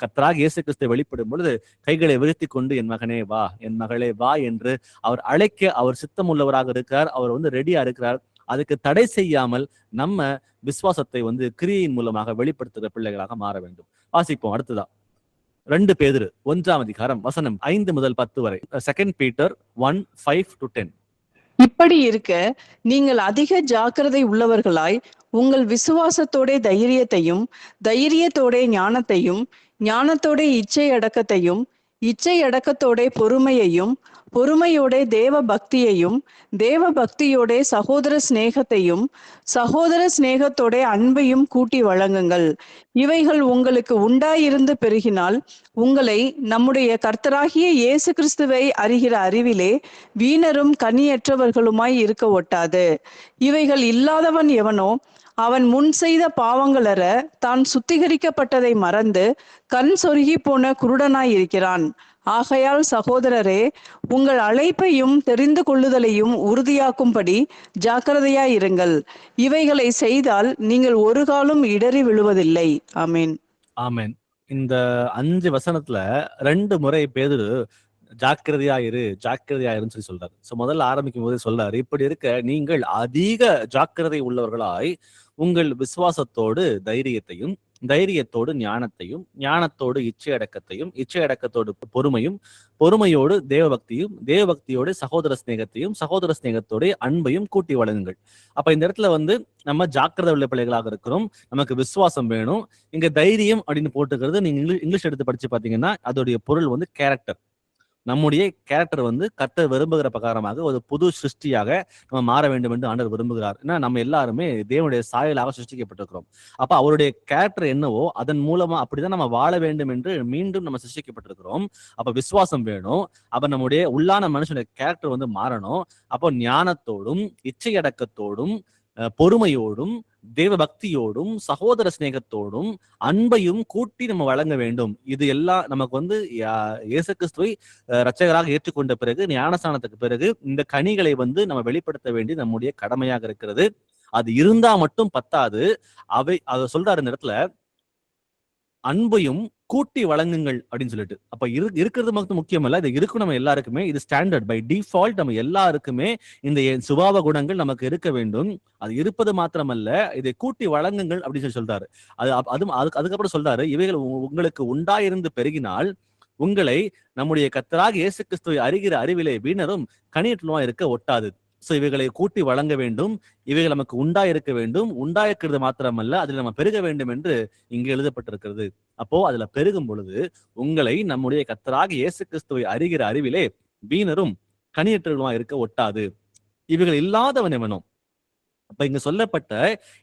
கர்த்தராகிய இயேசு கிறிஸ்து வெளிப்படும் பொழுது கைகளை விருத்தி கொண்டு என் மகனே வா, என் மகளே வா என்று அவர் அழைக்க அவர் சித்தம் உள்ளவராக இருக்கிறார். அவர் ரெடியா இருக்கிறார். அதுக்கு தடை செய்யாமல் நம்ம விசுவாசத்தை கிரியின் மூலமாக வெளிப்படுத்துகிற பிள்ளைகளாக மாற வேண்டும். வாசிப்போம். அடுத்ததா 2 பேதுரு 1ஆம் அதிகாரம் வசனம் 5 முதல் 10 வரை. 2 Peter 1:5-10. இப்படி இருக்க நீங்கள் அதிக ஜாக்கிரதை உள்ளவர்களாய் உங்கள் விசுவாசத்தோட தைரியத்தையும், தைரியத்தோட ஞானத்தையும், ஞானத்தோட இச்சை அடக்கத்தையும், இச்சை அடக்கத்தோட பொறுமையையும், பொறுமையோட தேவ பக்தியையும், தேவ பக்தியோட சகோதர சிநேகத்தையும், சகோதர சிநேகத்தோட அன்பையும் கூட்டி வழங்குங்கள். இவைகள் உங்களுக்கு உண்டாயிருந்து பெருகினால் உங்களை நம்முடைய கர்த்தராகிய இயேசு கிறிஸ்துவை அறிகிற அறிவிலே வீணரும் கனியற்றவர்களுமாய் இருக்க ஒட்டாது. இவைகள் இல்லாதவன் எவனோ அவன் முன் செய்த பாவங்களற தான் சுத்திகரிக்கப்பட்டதை மறந்து கண் சொருகி போன குருடனாய் இருக்கிறான். ஆகையால் சகோதரரே, உங்கள் அழைப்பையும் தெரிந்து கொள்ளுதலையும் உறுதியாக்கும்படி ஜாக்கிரதையாயிருங்கள். இவைகளை செய்தால் நீங்கள் ஒரு காலம் இடறி விழுவதில்லை. ஆமேன். ஆமேன். இந்த 5 வசனத்துல 2 முறை பேதுரு ஜாக்கிரதையாயிருன்னு சொல்லி சொல்றாரு. முதல்ல ஆரம்பிக்கும் போதே சொல்றாரு, இப்படி இருக்க நீங்கள் அதிக ஜாக்கிரதை உள்ளவர்களாய் உங்கள் விசுவாசத்தோடு தைரியத்தையும், தைரியத்தோடு ஞானத்தையும், ஞானத்தோடு இச்சை அடக்கத்தையும், இச்சை அடக்கத்தோடு பொறுமையும், பொறுமையோடு தேவபக்தியும், தேவபக்தியோடு சகோதர சிநேகத்தையும், சகோதர சிநேகத்தோடு அன்பையும் கூட்டி வழங்குங்கள். அப்ப இந்த இடத்துல நம்ம ஜாக்கிரதை உள்ள பிள்ளைகளாக இருக்கிறோம். நமக்கு விசுவாசம் வேணும். இங்க தைரியம் அப்படின்னு போட்டுக்கிறது நீங்க இங்கிலீஷ் எடுத்து படிச்சு பாத்தீங்கன்னா அதோடைய பொருள் கேரக்டர். நம்முடைய கேரக்டர் கர்த்தர் விரும்புகிற பிரகாரமாக ஒரு புது சிருஷ்டியாக நம்ம மாற வேண்டும் என்று ஆண்டவர் விரும்புகிறார். ஏன்னா நம்ம எல்லாருமே தேவனுடைய சாயலாக சிருஷ்டிக்கப்பட்டிருக்கிறோம். அப்ப அவருடைய கேரக்டர் என்னவோ அதன் மூலமா அப்படிதான் நம்ம வாழ வேண்டும் என்று மீண்டும் நம்ம சிருஷ்டிக்கப்பட்டிருக்கிறோம். அப்ப விசுவாசம் வேணும். அப்ப நம்முடைய உள்ளான மனுஷனுடைய கேரக்டர் மாறணும். அப்போ ஞானத்தோடும் இச்சை அடக்கத்தோடும் பொறுமையோடும் தேவ பக்தியோடும் சகோதர சிநேகத்தோடும் அன்பையும் கூட்டி நம்ம வழங்க வேண்டும். இது எல்லாம் நமக்கு வந்து இயேசு கிறிஸ்துவை இரட்சகராக ஏற்றுக்கொண்ட பிறகு, ஞானஸ்நானத்துக்கு பிறகு இந்த கனிகளை வந்து நம்ம வெளிப்படுத்த வேண்டிய நம்முடைய கடமையாக இருக்கிறது. அது இருந்தா மட்டும் பத்தாது. அதை சொல்றாரு இந்த இடத்துல, அன்பையும் கூட்டி வழங்குங்கள் அப்படின்னு சொல்லிட்டு. அப்ப இருக்கிறது மட்டும் முக்கியம் இல்ல, இது இருக்கும் நம்ம எல்லாருக்குமே. இது ஸ்டாண்டர்ட் பை டிஃபால்ட். நம்ம எல்லாருக்குமே இந்த சுபாவ குணங்கள் நமக்கு இருக்க வேண்டும். அது இருப்பது மாத்திரமல்ல, இதை கூட்டி வழங்குங்கள் அப்படின்னு சொல்றாரு. அதுக்கப்புறம் சொல்றாரு, இவைகள் உங்களுக்கு உண்டாயிருந்து பெருகினால் உங்களை நம்முடைய கர்த்தராகிய இயேசு கிறிஸ்துவை அறிகிற அறிவிலே வீணரும் கனியற்றுமா இருக்க ஒட்டாது. சோ இவைகளை கூட்டி வழங்க வேண்டும். இவைகள் நமக்கு உண்டாயிருக்க வேண்டும். உண்டாயிருக்கிறது மாத்திரமல்ல, அதில் நம்ம பெருக வேண்டும் என்று இங்கு எழுதப்பட்டிருக்கிறது. அப்போ அதுல பெருகும் பொழுது உங்களை நம்முடைய கர்த்தராகிய இயேசு கிறிஸ்துவை அறிகிற அறிவிலே வீணரும் கனியற்றவர்களுமா இருக்க ஒட்டாது. இவைகள் இல்லாதவன் எவனோ, அப்ப இங்க சொல்லப்பட்ட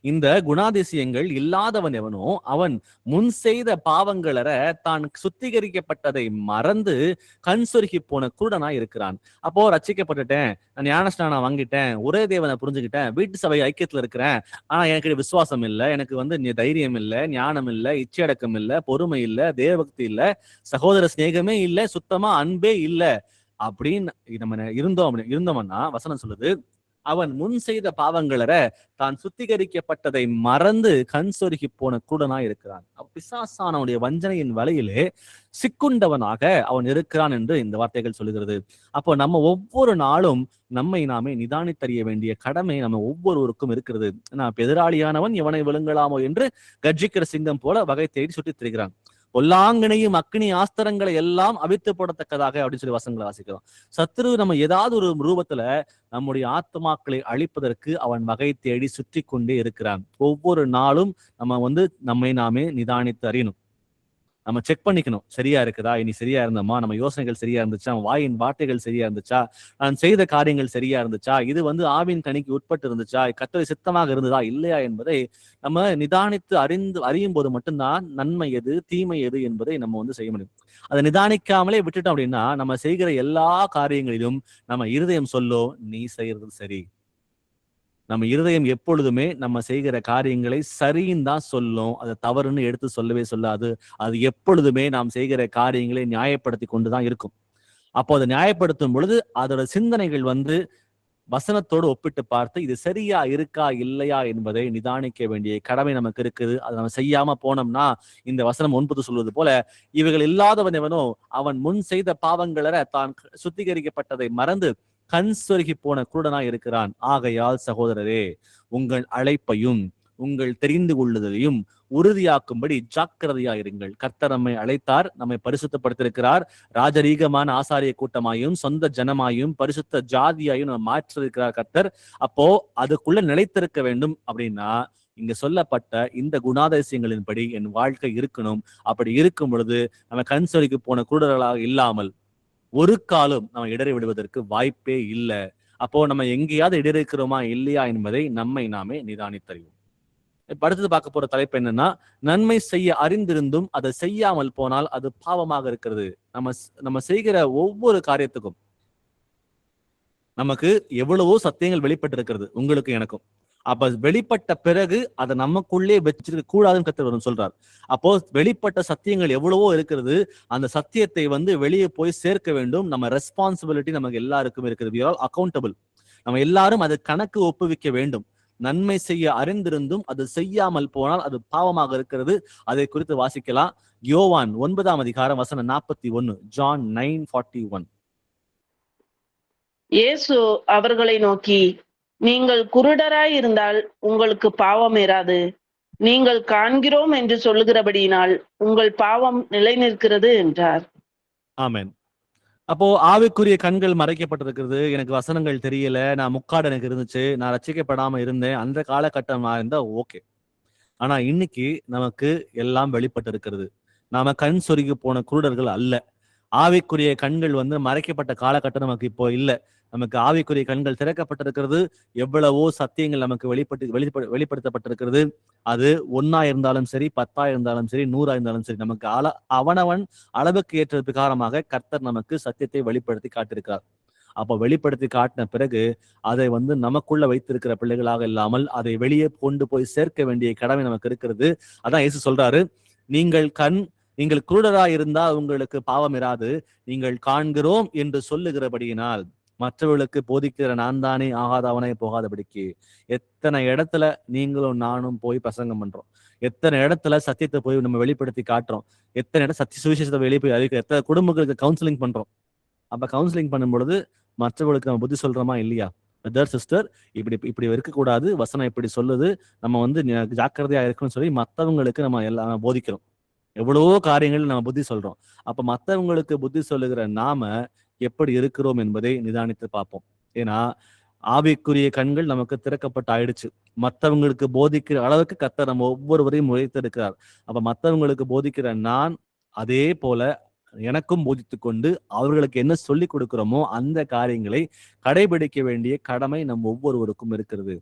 இந்த குணாதிசயங்கள் இல்லாதவன் எவனோ அவன் முன் செய்த பாவங்களற தான் சுத்திகரிக்கப்பட்டதை மறந்து கண் சொருகி போன குருடனா இருக்கிறான். அப்போ ரட்சிக்கப்பட்டுட்டேன், நான் ஞானஸ்நானம் வாங்கிட்டேன், ஒரே தேவனை புரிஞ்சுக்கிட்டேன், வீட்டு சபை ஐக்கியத்துல இருக்கிறேன், ஆனா எனக்கு விசுவாசம் இல்லை, எனக்கு வந்து தைரியம் இல்லை, ஞானம் இல்லை, இச்சையடக்கம் இல்லை, பொறுமை இல்லை, தேவபக்தி இல்லை, சகோதர சிநேகமே இல்லை, சுத்தமா அன்பே இல்லை அப்படின்னு நம்ம இருந்தோம்னா வசனம் சொல்லுது, அவன் முன் செய்த பாவங்களற தான் சுத்திகரிக்கப்பட்டதை மறந்து கண் சொருகி போன குருடனா இருக்கிறான். பிசாசானவனுடைய வஞ்சனையின் வலையிலே சிக்குண்டவனாக அவன் இருக்கிறான் என்று இந்த வார்த்தைகள் சொல்லுகிறது. அப்போ நம்ம ஒவ்வொரு நாளும் நம்மை நாமே நிதானித்தறிய வேண்டிய கடமை நம்ம ஒவ்வொருவருக்கும் இருக்கிறது. நான் எதிராளியானவன் எவனை விழுங்கலாமோ என்று கர்ஜிக்கிற சிங்கம் போல வகை தேடி சுற்றித் திரிகிறான். பொல்லாங்கனையும் அக்னி ஆஸ்திரங்களை எல்லாம் அவித்து போடத்தக்கதாக அப்படின்னு சொல்லி வசனங்களை வாசிக்கிறோம். சத்ரு நம்ம ஏதாவது ஒரு ரூபத்துல நம்முடைய ஆத்மாக்களை அழிப்பதற்கு அவன் வகை தேடி சுற்றி கொண்டே இருக்கிறான். ஒவ்வொரு நாளும் நம்ம வந்து நம்மை நாமே நிதானித்து அறியணும். நம்ம செக் பண்ணிக்கணும், சரியா இருக்குதா, இனி சரியா இருந்தோமா, நம்ம யோசனைகள் சரியா இருந்துச்சா, வாயின் வார்த்தைகள் சரியா இருந்துச்சா, நான் செய்த காரியங்கள் சரியா இருந்துச்சா, இது வந்து ஆவின் கனிக்கு உட்பட்டு இருந்துச்சா, கர்த்தருக்கு சித்தமாக இருந்ததா இல்லையா என்பதை நம்ம நிதானித்து அறியும் போது மட்டும்தான் நன்மை எது தீமை எது என்பதை நம்ம வந்து செய்ய முடியும். அதை நிதானிக்காமலே விட்டுட்டோம் அப்படின்னா நம்ம செய்கிற எல்லா காரியங்களிலும் நம்ம இருதயம் சொல்லும் நீ செய்யறது சரி. நம்ம இருதயம் எப்பொழுதுமே நம்ம செய்கிற காரியங்களை சரின்னு தான் சொல்லும், அதை தவறுன்னு எடுத்து சொல்லவே சொல்லாது. அது எப்பொழுதுமே நாம் செய்கிற காரியங்களை நியாயப்படுத்தி கொண்டுதான் இருக்கும். அப்போ அதை நியாயப்படுத்தும் பொழுது அதோட சிந்தனைகள் வந்து வசனத்தோடு ஒப்பிட்டு பார்த்து இது சரியா இருக்கா இல்லையா என்பதை நிதானிக்க வேண்டிய கடமை நமக்கு இருக்குது. அதை நம்ம செய்யாம போனோம்னா இந்த வசனம் 9 சொல்வது போல, இவைகள் இல்லாதவன் எவனோ அவன் முன் செய்த பாவங்களற தான் சுத்திகரிக்கப்பட்டதை மறந்து கண் சொருகி போன குருடனா இருக்கிறான். ஆகையால் சகோதரரே, உங்கள் அழைப்பையும் உங்கள் தெரிந்து கொள்ளுதலையும் உறுதியாக்கும்படி ஜாக்கிரதையா இருங்கள். கர்த்தர் நம்மை அழைத்தார், நம்மை பரிசுத்தப்படுத்திருக்கிறார், ராஜரீகமான ஆசாரிய கூட்டமாயும் சொந்த ஜனமாயும் பரிசுத்த ஜாதியாயும் நம்ம மாற்றிருக்கிறார் கர்த்தர். அப்போ அதுக்குள்ள நிலைத்திருக்க வேண்டும். அப்படின்னா இங்க சொல்லப்பட்ட இந்த குணாதிசயங்களின்படி என் வாழ்க்கை இருக்கணும். அப்படி இருக்கும் பொழுது நம்ம கண் சொருகி போன குருடர்களாக இல்லாமல் ஒரு காலம் நம்ம இடறி விடுவதற்கு வாய்ப்பே இல்லை. அப்போ நம்ம எங்கேயாவது இடறிக்கிறோமா இல்லையா என்பதை நம்மை நாமே நிதானித்தறிவோம். இப்ப அடுத்தது பார்க்க போற தலைப்பு என்னன்னா, நன்மை செய்ய அறிந்திருந்தும் அதை செய்யாமல் போனால் அது பாவமாக இருக்கிறது. நம்ம செய்கிற ஒவ்வொரு காரியத்துக்கும் நமக்கு எவ்வளவோ சத்தியங்கள் வெளிப்பட்டு இருக்கிறது, உங்களுக்கு எனக்கும். அப்ப வெளிப்பட்ட பிறகு அதை நமக்குள்ளே வச்சிருக்க கூடாதுன்னு கர்த்தர் சொல்றார். அப்போ வெளிப்பட்ட சத்தியங்கள் எவ்வளவோ இருக்கிறது, அந்த சத்தியத்தை வந்து வெளியே போய் சேர்க்க வேண்டும். நம்ம ரெஸ்பான்சிபிலிட்டி நமக்கு எல்லாருக்கும் இருக்குது. we are all accountable. நம்ம எல்லாரும் அது கணக்கு ஒப்புவிக்க வேண்டும். நன்மை செய்ய அறிந்திருந்தும் அது செய்யாமல் போனால் அது பாவமாக இருக்கிறது. அதை குறித்து வாசிக்கலாம். யோவான் 9ஆம் அதிகாரம் வசனம் 41. John 9:41. இயேசு அவர்களை நோக்கி, நீங்கள் குருடராய் இருந்தால் உங்களுக்கு பாவம் இராது, நீங்கள் காண்கிறோம் என்று சொல்லுகிறபடியினால் உங்கள் பாவம் நிலை நிற்கிறது என்றார். ஆமென். அப்போ ஆவிக்குரிய கண்கள் மறைக்கப்பட்டிருக்கிறது. எனக்கு வசனங்கள் தெரியல, நான் முக்காடு எனக்கு இருந்துச்சு, நான் ரட்சிக்கப்படாம இருந்தேன், அந்த காலகட்டம் நான் இருந்தா ஓகே. ஆனா இன்னைக்கு நமக்கு எல்லாம் வெளிப்பட்டு இருக்கிறது. நாம கண் சொருகி போன குருடர்கள் அல்ல. ஆவிக்குரிய கண்கள் வந்து மறைக்கப்பட்ட காலகட்டம் நமக்கு இப்போ இல்லை. நமக்கு ஆவிக்குரிய கண்கள் திறக்கப்பட்டிருக்கிறது. எவ்வளவோ சத்தியங்கள் நமக்கு வெளிப்படுத்தப்பட்டிருக்கிறது. அது 1 இருந்தாலும் சரி, 10 இருந்தாலும் சரி, 100 இருந்தாலும் சரி, நமக்கு அவனவன் அளவுக்கு ஏற்ற பிரகாரமாக கர்த்தர் நமக்கு சத்தியத்தை வெளிப்படுத்தி காட்டியிருக்கிறார். அப்போ வெளிப்படுத்தி காட்டின பிறகு அதை நமக்குள்ள வைத்திருக்கிற பிள்ளைகளாக இல்லாமல் அதை வெளியே கொண்டு போய் சேர்க்க வேண்டிய கடமை நமக்கு இருக்கிறது. அதான் இயேசு சொல்றாரு, நீங்கள் குருடராய் இருந்தால் உங்களுக்கு பாவம் இராது, நீங்கள் காண்கிறோம் என்று சொல்லுகிறபடியினால் மற்றவர்களுக்கு போதிக்கிற நான் தானே ஆகாதவனே போகாதபடிக்கு. எத்தனை இடத்துல நீங்களும் நானும் போய் பிரசங்கம் பண்றோம், எத்தனை இடத்துல சத்தியத்தை போய் நம்ம வெளிப்படுத்தி காட்டுறோம், எத்தனை இடம் சத்திய சுவிசேஷத்தை வெளியே போய் அறிவிக்க, எத்தனை குடும்பங்களுக்கு கவுன்சிலிங் பண்றோம். அப்ப கவுன்சிலிங் பண்ணும் பொழுது மற்றவர்களுக்கு நம்ம புத்தி சொல்றோமா இல்லையா? பிரதர் சிஸ்டர் இப்படி இருக்கக்கூடாது, வசனம் இப்படி சொல்லுது, நம்ம ஜாக்கிரதையா இருக்கணும்னு சொல்லி மற்றவங்களுக்கு நம்ம எல்லாம் போதிக்கிறோம். எவ்வளவோ காரியங்கள் நம்ம புத்தி சொல்றோம். அப்ப மற்றவங்களுக்கு புத்தி சொல்லுகிற நாம எப்படி இருக்கிறோம் என்பதை நிதானித்து பார்ப்போம். ஏன்னா ஆவிக்குரிய கண்கள் நமக்கு திறக்கப்பட்டு ஆயிடுச்சு. மற்றவங்களுக்கு போதிக்கிற அளவுக்கு கர்த்தர் நம்ம ஒவ்வொருவரையும் உழைத்திருக்கிறார். அப்ப மற்றவங்களுக்கு போதிக்கிற நான் அதே போல எனக்கும் போதித்து கொண்டு அவர்களுக்கு என்ன சொல்லி கொடுக்கிறோமோ அந்த காரியங்களை கடைபிடிக்க வேண்டிய கடமை நம் ஒவ்வொருவருக்கும் இருக்கிறது.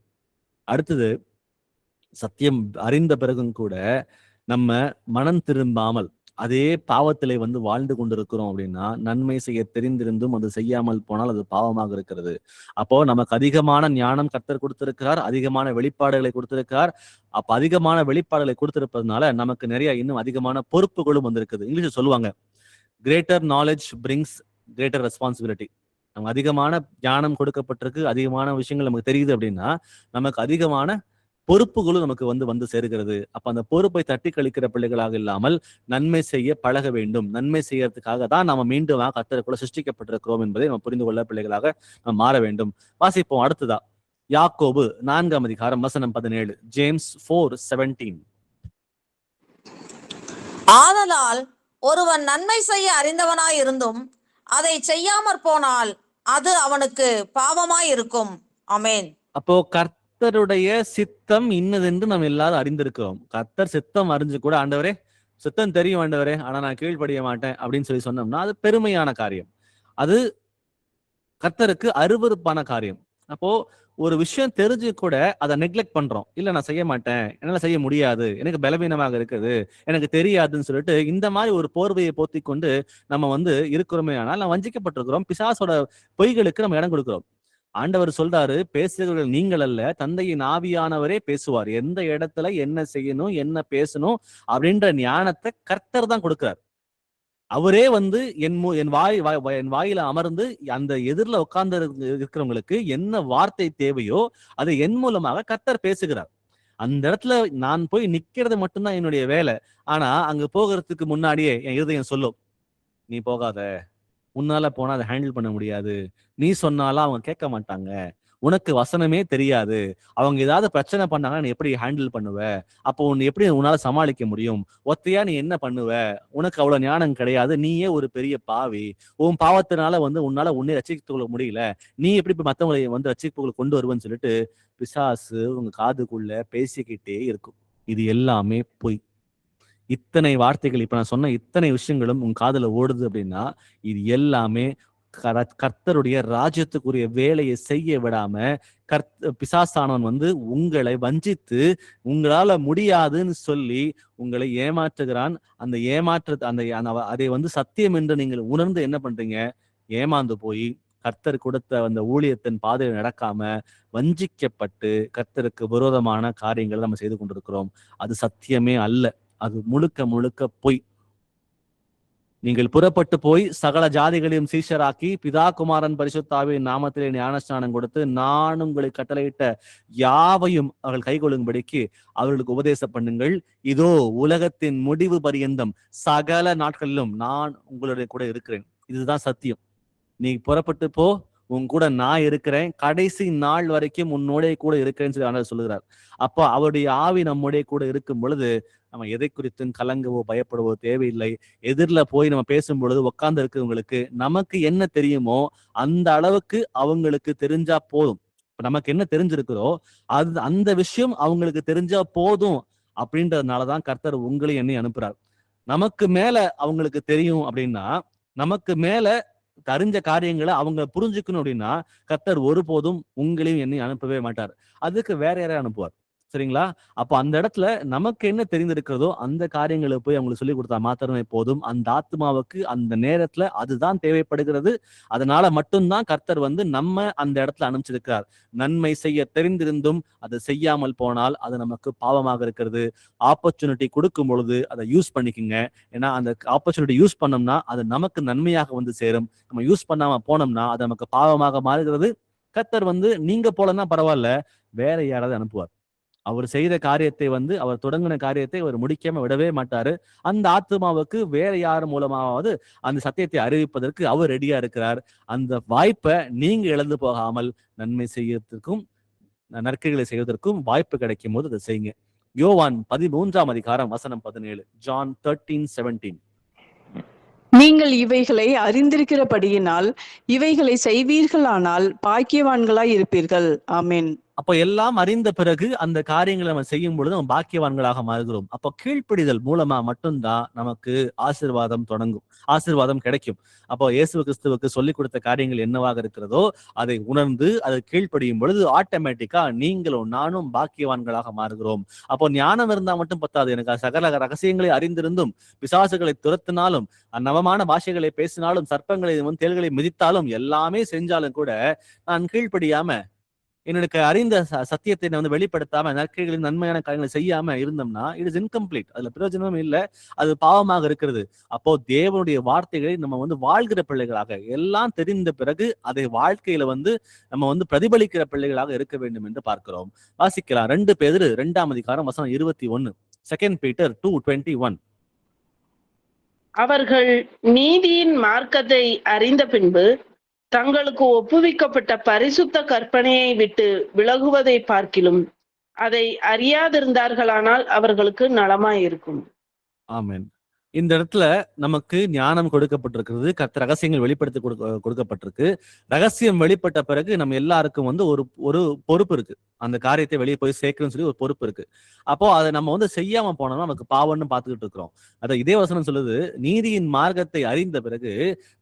அடுத்தது, சத்தியம் அறிந்த பிறகும் கூட நம்ம மனம் திரும்பாமல் அதே பாவத்திலே வாழ்ந்து கொண்டிருக்கிறோம் அப்படின்னா, நன்மை செய்ய தெரிந்திருந்தும் அது செய்யாமல் போனால் அது பாவமாக இருக்கிறது. அப்போ நமக்கு அதிகமான ஞானம் கர்த்தர் கொடுத்திருக்கிறார், அதிகமான வெளிப்பாடுகளை கொடுத்திருக்கிறார். அப்ப அதிகமான வெளிப்பாடுகளை கொடுத்திருப்பதனால நமக்கு நிறைய இன்னும் அதிகமான பொறுப்புகளும் வந்திருக்குது. இங்கிலீஷ் சொல்லுவாங்க, greater knowledge brings greater responsibility. நமக்கு அதிகமான ஞானம் கொடுக்கப்பட்டிருக்கு, அதிகமான விஷயங்கள் நமக்கு தெரியுது அப்படின்னா நமக்கு அதிகமான பொறுப்புகளும் நமக்கு வந்து சேருகிறது. அப்ப அந்த பொறுப்பை தட்டி கழிக்கிற பிள்ளைகளாக இல்லாமல் நன்மை செய்ய பழக வேண்டும். நன்மை செய்யறதுக்காக தான் நம்ம மீண்டும் கர்த்தருக்குள்ள சிருஷ்டிக்கப்பட்டிருக்கிறோம் என்பதை நம்ம புரிந்து கொள்ள பிள்ளைகளாக நம்ம மாற வேண்டும். வாசிப்போம் அடுத்ததா யாக்கோபு 4ஆம் அதிகாரம் வசனம் 17. ஜேம்ஸ் 4:17. ஆதலால் ஒருவன் நன்மை செய்ய அறிந்தவனாய் இருந்தும் அதை செய்யாமற் போனால் அது அவனுக்கு பாவமாய் இருக்கும். ஆமென். அப்போ கர்த்தருடைய சித்தம் இன்னதென்று நம்ம எல்லாரும் அறிந்திருக்கிறோம். கர்த்தர் சித்தம் அறிஞ்சு கூட, ஆண்டவரே சித்தம் தெரியும் ஆண்டவரே, ஆனா நான் கீழ்ப்படிய மாட்டேன் அப்படின்னு சொல்லி சொன்னோம்னா அது பெருமையான காரியம், அது கர்த்தருக்கு அருவருப்பான காரியம். அப்போ ஒரு விஷயம் தெரிஞ்சு கூட அதை நெக்லெக்ட் பண்றோம். இல்ல நான் செய்ய மாட்டேன், என்னால செய்ய முடியாது, எனக்கு பலவீனமாக இருக்குது, எனக்கு தெரியாதுன்னு சொல்லிட்டு இந்த மாதிரி ஒரு போர்வையை போத்தி கொண்டு நம்ம இருக்கிறோமே, ஆனால் நம்ம வஞ்சிக்கப்பட்டிருக்கிறோம். பிசாசோட பொய்களுக்கு நம்ம இடம் கொடுக்கிறோம். ஆண்டவர் சொல்றாரு, பேசுகிறவர்கள் நீங்கள் அல்ல, தந்தையின் ஆவியானவரே பேசுவார். எந்த இடத்துல என்ன செய்யணும், என்ன பேசணும் அப்படின்ற ஞானத்தை கர்த்தர் தான் கொடுக்கிறார். அவரே என் வாயில அமர்ந்து அந்த எதிரில உட்கார்ந்து இருக்கிறவங்களுக்கு என்ன வார்த்தை தேவையோ அதை என் மூலமாக கர்த்தர் பேசுகிறார். அந்த இடத்துல நான் போய் நிக்கிறது மட்டும்தான் என்னுடைய வேலை. ஆனா அங்க போகிறதுக்கு முன்னாடியே என் இருதயம் சொல்லும், நீ போகாத, உன்னால போனா அதை ஹேண்டில் பண்ண முடியாது, நீ சொன்னாலும் அவங்க கேட்க மாட்டாங்க, உனக்கு வசனமே தெரியாது, அவங்க ஏதாவது பிரச்சனை பண்ணாங்கன்னா நீ எப்படி ஹேண்டில் பண்ணுவ, அப்போ எப்படி உன்னால சமாளிக்க முடியும், ஒத்தையா நீ என்ன பண்ணுவ, உனக்கு அவ்வளவு ஞானம் கிடையாது, நீயே ஒரு பெரிய பாவி, உன் பாவத்தினால உன்னால உன்னை ரட்சித்துக் கொள்ள முடியல, நீ எப்படி மத்தவங்களை ரட்சிப்புகளை கொண்டு வருவேன்னு சொல்லிட்டு பிசாசு உங்க காதுக்குள்ள பேசிக்கிட்டே இருக்கும். இது எல்லாமே பொய். இத்தனை வார்த்தைகள், இப்ப நான் சொன்ன இத்தனை விஷயங்களும் உங்க காதுல ஓடுது அப்படின்னா இது எல்லாமே கர்த்தருடைய ராஜ்யத்துக்குரிய வேலையை செய்ய விடாம பிசாசானவன் உங்களை வஞ்சித்து உங்களால முடியாதுன்னு சொல்லி உங்களை ஏமாற்றுகிறான். அந்த அதை சத்தியம் என்று நீங்கள் உணர்ந்து என்ன பண்றீங்க, ஏமாந்து போய் கர்த்தர் கொடுத்த அந்த ஊழியத்தின் பாதையில் நடக்காம வஞ்சிக்கப்பட்டு கர்த்தருக்கு விரோதமான காரியங்களை நம்ம செய்து கொண்டிருக்கிறோம். அது சத்தியமே அல்ல, அது முழுக்க முழுக்க பொய். நீங்கள் புறப்பட்டு போய் சகல ஜாதிகளையும் சீஷராக்கி பிதா குமாரன் பரிசுத்தாவின் நாமத்திலே ஞானஸ்நானம் கொடுத்து நான் உங்களை கட்டளையிட்ட யாவையும் அவர்கள் கைகொள்ளும்படிக்கு அவர்களுக்கு உபதேசம் பண்ணுங்கள். இதோ உலகத்தின் முடிவு பரியந்தம் சகல நாட்களிலும் நான் உங்களுடைய கூட இருக்கிறேன். இதுதான் சத்தியம். நீ புறப்பட்டு போ, உன் கூட நான் இருக்கிறேன், கடைசி நாள் வரைக்கும் உன்னோட கூட இருக்கிறேன்னு சொல்லி ஆண்டவர் சொல்லுகிறார். அப்போ அவருடைய ஆவி நம்முடைய கூட இருக்கும் பொழுது நம்ம எதை குறித்தும் கலங்கவோ பயப்படவோ தேவையில்லை. எதிரில போய் நம்ம பேசும் பொழுது உட்கார்ந்து இருக்கிறவங்களுக்கு நமக்கு என்ன தெரியுமோ அந்த அளவுக்கு அவங்களுக்கு தெரிஞ்சா போதும். இப்ப நமக்கு என்ன தெரிஞ்சிருக்கிறோ அந்த விஷயம் அவங்களுக்கு தெரிஞ்சா போதும் அப்படின்றதுனாலதான் கர்த்தர் உங்களையும் என்னை அனுப்புறார். நமக்கு மேல அவங்களுக்கு தெரியும் அப்படின்னா, நமக்கு மேல தெரிஞ்ச காரியங்களை அவங்க புரிஞ்சுக்கணும் அப்படின்னா கர்த்தர் ஒருபோதும் உங்களையும் என்னையும் அனுப்பவே மாட்டார். அதுக்கு வேற யாரையும் அனுப்புவார். சரிங்களா? அப்போ அந்த இடத்துல நமக்கு என்ன தெரிந்திருக்கிறதோ அந்த காரியங்களை போய் அவங்களுக்கு சொல்லிக் கொடுத்தா மாத்திரமே போதும். அந்த ஆத்மாவுக்கு அந்த நேரத்துல அதுதான் தேவைப்படுகிறது. அதனால மட்டும்தான் கர்த்தர் வந்து நம்ம அந்த இடத்துல அனுப்பிச்சிருக்கிறார். நன்மை செய்ய தெரிந்திருந்தும் அதை செய்யாமல் போனால் அது நமக்கு பாவமாக இருக்கிறது. ஆப்பர்ச்சுனிட்டி கொடுக்கும் பொழுது அதை யூஸ் பண்ணிக்கோங்க. ஏன்னா அந்த ஆப்பர்ச்சுனிட்டி யூஸ் பண்ணோம்னா அது நமக்கு நன்மையாக வந்து சேரும். நம்ம யூஸ் பண்ணாம போனோம்னா அது நமக்கு பாவமாக மாறுகிறது. கர்த்தர் வந்து நீங்க போலன்னா பரவாயில்ல, வேற யாராவது அனுப்புவார். அவர் செய்த காரியத்தை வந்து அவர் தொடங்கின காரியத்தை அவர் முடிக்காம விடவே மாட்டாரு. அந்த ஆத்மாவுக்கு வேற யார் மூலமாவது அந்த சத்தியத்தை அறிவிப்பதற்கு அவர் ரெடியா இருக்கிறார். அந்த வாய்ப்பை நீங்க இழந்து போகாமல் நன்மை செய்யறதுக்கும் நற்கிரிகளை செய்வதற்கும் வாய்ப்பு கிடைக்கும் போது அதை செய்யுங்க. யோவான் 13ஆம் அதிகாரம் வசனம் 17. ஜான் 13:17. நீங்கள் இவைகளை அறிந்திருக்கிறபடியினால் இவைகளை செய்வீர்களானால் பாக்கியவான்களாய் இருப்பீர்கள். ஆமென். அப்போ எல்லாம் அறிந்த பிறகு அந்த காரியங்களை நம்ம செய்யும் பொழுது நம்ம பாக்கியவான்களாக மாறுகிறோம். அப்போ கீழ்ப்படிதல் மூலமா மட்டும்தான் நமக்கு ஆசீர்வாதம் தொடங்கும், ஆசீர்வாதம் கிடைக்கும். அப்போ இயேசு கிறிஸ்துவுக்கு சொல்லிக் கொடுத்த காரியங்கள் என்னவாக இருக்கிறதோ அதை உணர்ந்து அதை கீழ்ப்படியும் பொழுது ஆட்டோமேட்டிக்கா நீங்களும் நானும் பாக்கியவான்களாக மாறுகிறோம். அப்போ ஞானம் இருந்தா மட்டும் பத்தாது. எனக்கு சகல ரகசியங்களை அறிந்திருந்தும் பிசாசுகளை துரத்தினாலும் நவமான பாஷைகளை பேசினாலும் சர்ப்பங்களை தேள்களை மிதித்தாலும் எல்லாமே செஞ்சாலும் கூட நான் கீழ்ப்படியாம எனக்கு அறிந்த சத்தியத்தை நான் வந்து வெளிப்படுத்தாம நற்கிரிகளின் நன்மையான காரியங்களை செய்யாம இருந்தோம்னா இட் இஸ் இன்கம்ப்ளீட். அதுல பிரயோஜனமும் இல்லை, அது பாவமாக இருக்கிறது. அப்போ தேவனுடைய வார்த்தைகளை நம்ம வந்து வாழ்கிற பிள்ளைகளாக எல்லாம் தெரிந்த பிறகு அதை வாழ்க்கையில வந்து நம்ம வந்து பிரதிபலிக்கிற பிள்ளைகளாக இருக்க வேண்டும் என்று பார்க்கிறோம். வாசிக்கலாம் 2 பேதுரு 2ஆம் அதிகாரம் வசனம் 21. 2 Peter 2:21. அவர்கள் நீதியின் மார்க்கத்தை அறிந்த பின்பு தங்களுக்கு ஒப்புவிக்கப்பட்ட பரிசுத்த கற்பனையை விட்டு விலகுவதை பார்க்கிலும் அதை அறியாதிருந்தார்களானால் அவர்களுக்கு நலமாயிருக்கும். ஆமென். இந்த இடத்துல நமக்கு ஞானம் கொடுக்கப்பட்டிருக்கிறது. கர்த்தர் ரகசியங்கள் வெளிப்படுத்தி கொடுக்கப்பட்டிருக்கு. ரகசியம் வெளிப்பட்ட பிறகு நம்ம எல்லாருக்கும் வந்து ஒரு பொறுப்பு இருக்கு. அந்த காரியத்தை வெளியே போய் சேர்க்கணும்னு சொல்லி ஒரு பொறுப்பு இருக்கு. அப்போ அதை நம்ம வந்து செய்யாம போனோம்னா நமக்கு பாவம்னு பார்த்துக்கிட்டு இருக்கிறோம். அதை இதே வசனம் சொல்லுது, நீதியின் மார்க்கத்தை அறிந்த பிறகு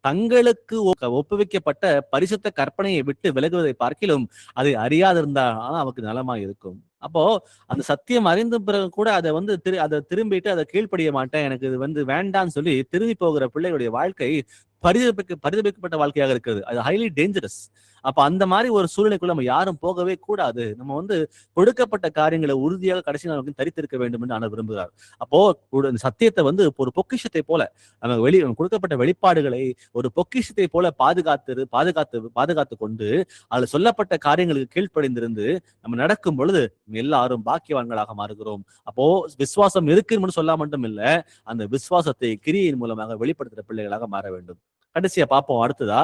தங்களுக்கு ஒப்புவிக்கப்பட்ட பரிசுத்த கற்பனையை விட்டு விலகுவதை பார்க்கிலும் அதை அறியாதிருந்தா அவருக்கு நலமா இருக்கும். அப்போ அந்த சத்தியம் அறிந்த பிறகு கூட அதை வந்து அதை திரும்பிட்டு அதை கீழ்ப்படிய மாட்டேன், எனக்கு இது வந்து வேண்டான்னு சொல்லி திரும்பி போகிற பிள்ளைகளுடைய வாழ்க்கை பரிதபிக்கப்பட்ட வாழ்க்கையாக இருக்கிறது. அது ஹைலி டேஞ்சரஸ். அப்ப அந்த மாதிரி ஒரு சூழ்நிலைக்குள்ள நம்ம யாரும் போகவே கூடாது. நம்ம வந்து கொடுக்கப்பட்ட காரியங்களை உறுதியாக கடைசி நாள் தரித்திருக்க வேண்டும் என்று நான் விரும்புகிறார். அப்போ சத்தியத்தை வந்து ஒரு பொக்கிஷத்தை போல நம்ம கொடுக்கப்பட்ட வெளிப்பாடுகளை ஒரு பொக்கிஷத்தை போல பாதுகாத்து கொண்டு அதுல சொல்லப்பட்ட காரியங்களுக்கு கீழ்ப்படிந்திருந்து நம்ம நடக்கும் பொழுது எல்லாரும் பாக்கியவான்களாக மாறுகிறோம். அப்போ விசுவாசம் இருக்குன்னு சொல்ல மட்டும் இல்ல, அந்த விசுவாசத்தை கிரியின் மூலமாக வெளிப்படுத்துற பிள்ளைகளாக மாற வேண்டும். கடைசியா பார்ப்போம். அடுத்ததா,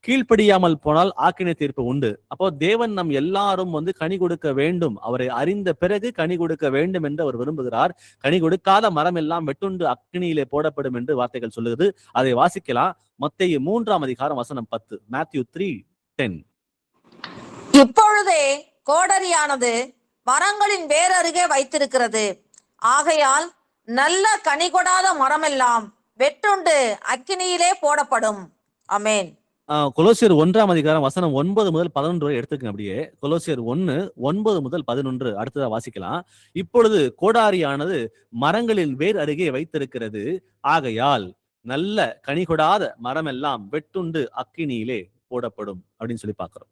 கீழ்ப்படியாமல் போனால் ஆக்கினை தீர்ப்பு உண்டு. அப்போ தேவன் நம் எல்லாரும் வந்து கனி கொடுக்க வேண்டும், அவரை அறிந்த பிறகு கனி கொடுக்க வேண்டும் என்று அவர் விரும்புகிறார். கனி கொடுக்காத மரம் எல்லாம் வெட்டுண்டு அக்கினியிலே போடப்படும் என்று வார்த்தைகள் சொல்லுகிறது. அதை வாசிக்கலாம். மத்தேயு 3ஆம் அதிகாரம் வசனம் 10. Matthew 3:10. இப்பொழுதே கோடரியானது மரங்களின் வேரருகே வைத்திருக்கிறது. ஆகையால் நல்ல கனி கொடாத மரமெல்லாம் வெட்டுண்டு அக்கினியிலே போடப்படும். ஆமென். கொலோசியர் 1ஆம் அதிகாரம் வசனம் 9 முதல் 11 வரை எடுத்துக்கங்க. அப்படியே கொலோசியர் 1 9 முதல் 11 அடுத்ததா வாசிக்கலாம். இப்பொழுது கோடாரியானது மரங்களின் வேர் அருகே வைத்திருக்கிறது. ஆகையால் நல்ல கனி கொடாத மரமெல்லாம் வெட்டுண்டு அக்கினியிலே போடப்படும் அப்படின்னு சொல்லி பாக்குறோம்.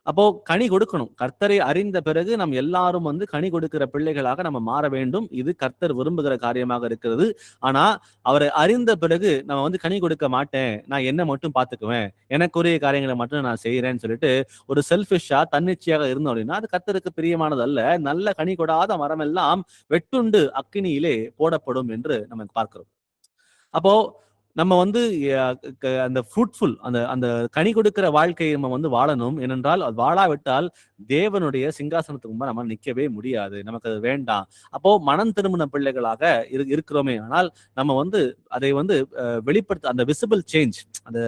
அப்போ கனி கொடுக்கணும். கர்த்தரை அறிந்த பிறகு நம்ம எல்லாரும் வந்து கனி கொடுக்கிற பிள்ளைகளாக நம்ம மாற வேண்டும். இது கர்த்தர் விரும்புகிற காரியமாக இருக்கிறது. ஆனா அவரை அறிந்த பிறகு நம்ம வந்து கனி கொடுக்க மாட்டேன், நான் என்ன மட்டும் பார்த்துக்குவேன், எனக்குரிய காரியங்களை மட்டும் நான் செய்யறேன்னு சொல்லிட்டு ஒரு செல்ஃபிஷா தன்னிச்சையாக இருந்தோம் அப்படின்னா அது கர்த்தருக்கு பிரியமானது அல்ல. நல்ல கனி கொடாத மரம் எல்லாம் வெட்டுண்டு அக்கினியிலே போடப்படும் என்று நம்ம பார்க்கிறோம். அப்போ நம்ம வந்து அந்த ஃப்ரூட்ஃபுல் அந்த அந்த கனி கொடுக்கிற வாழ்க்கையை நம்ம வந்து வாழணும். ஏனென்றால் அது வாழாவிட்டால் தேவனுடைய சிங்காசனத்துக்கு முன்பு நம்ம நிற்கவே முடியாது. நமக்கு அது வேண்டாம். அப்போ மனம் திரும்பின பிள்ளைகளாக இருக்கிறோமே, ஆனால் நம்ம வந்து அதை வந்து வெளிப்படுத்த அந்த விசிபிள் சேஞ்ச், அந்த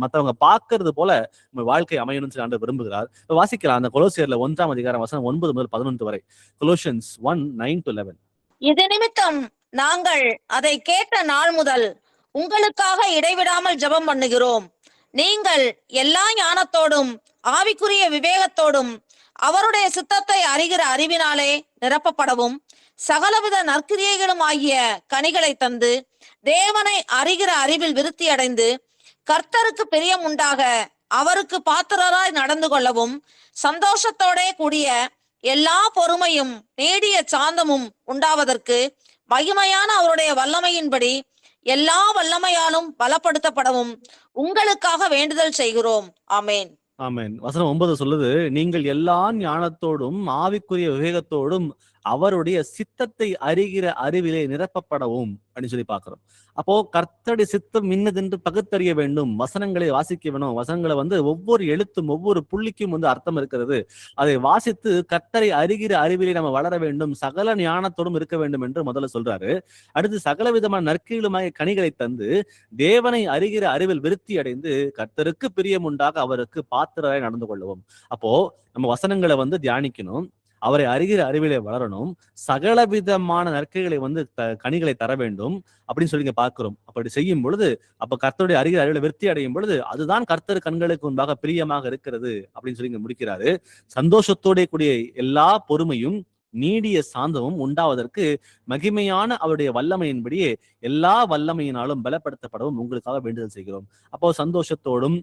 மற்றவங்க பார்க்கறது போல நம்ம வாழ்க்கை அமையணும்னு சொல்லி ஆண்டவர் விரும்புகிறார். வாசிக்கலாம் அந்த கொலோசியர்ல 1ஆம் அதிகாரம் வசனம் 9 முதல் 11 வரை. கொலோசியன்ஸ் 1:9-11. இது நிமித்தம் நாங்கள் அதை கேட்ட நாள் முதல் உங்களுக்காக இடைவிடாமல் ஜெபம் பண்ணுகிறோம். நீங்கள் எல்லா ஞானத்தோடும் ஆவிக்குரிய விவேகத்தோடும் அவருடைய சித்தத்தை அறிகிற அறிவினாலே நிரப்பப்படவும் சகலவித நற்கிரியைகளும் ஆகிய கனிகளை தந்து தேவனை அறிகிற அறிவில் விருத்தி அடைந்து கர்த்தருக்கு பிரியம் உண்டாக அவருக்கு பாத்திரராய் நடந்து கொள்ளவும் சந்தோஷத்தோட கூடிய எல்லா பொறுமையும் நீடிய சாந்தமும் உண்டாவதற்கு மகிமையான அவருடைய வல்லமையின்படி எல்லா வல்லமையாலும் பலப்படுத்தப்படவும் உங்களுக்காக வேண்டுதல் செய்கிறோம். ஆமேன். ஆமென். வசனம் 9 சொல்லுது, நீங்கள் எல்லா ஞானத்தோடும் ஆவிக்குரிய விவேகத்தோடும் அவருடைய சித்தத்தை அறிகிற அறிவிலே நிரப்பப்படவும் அப்படின்னு சொல்லி பார்க்கிறோம். அப்போ கர்த்தருடைய சித்தம் இன்னதென்று பகுத்தறிய வேண்டும். வசனங்களை வாசிக்க வேணும். வசனங்களை ஒவ்வொரு எழுத்தும் ஒவ்வொரு புள்ளிக்கும் அர்த்தம் இருக்கிறது. அதை வாசித்து கர்த்தரை அறிகிற அறிவிலே நம்ம வளர வேண்டும். சகல ஞானத்தோடும் இருக்க வேண்டும் என்று முதல்ல சொல்றாரு. அடுத்து சகல விதமான நற்கிரிகளுமாகிய கனிகளை தந்து தேவனை அறிகிற அறிவில் விருத்தி அடைந்து கர்த்தருக்கு பிரியம் உண்டாக அவருக்கு பாத்திரராய் நடந்து கொள்ளவும். அப்போ நம்ம வசனங்களை தியானிக்கணும். அவரை அறிகிற அறிவிலே வளரணும். சகல விதமான நற்கைகளை கனிகளை தர வேண்டும் அப்படின்னு சொல்லி பார்க்கிறோம். அப்படி செய்யும் பொழுது அப்ப கர்த்தருடைய அறிகிற அறிவில விருத்தி அடையும் பொழுது அதுதான் கர்த்தர் கண்களுக்கு முன்பாக பிரியமாக இருக்கிறது அப்படின்னு சொல்லி முடிக்கிறாரு. சந்தோஷத்தோட கூடிய எல்லா பொறுமையும் நீடிய சாந்தமும் உண்டாவதற்கு மகிமையான அவருடைய வல்லமையின்படியே எல்லா வல்லமையினாலும் பலப்படுத்தப்படவும் உங்களுக்காக வேண்டுதல் செய்கிறோம். அப்போ சந்தோஷத்தோடும்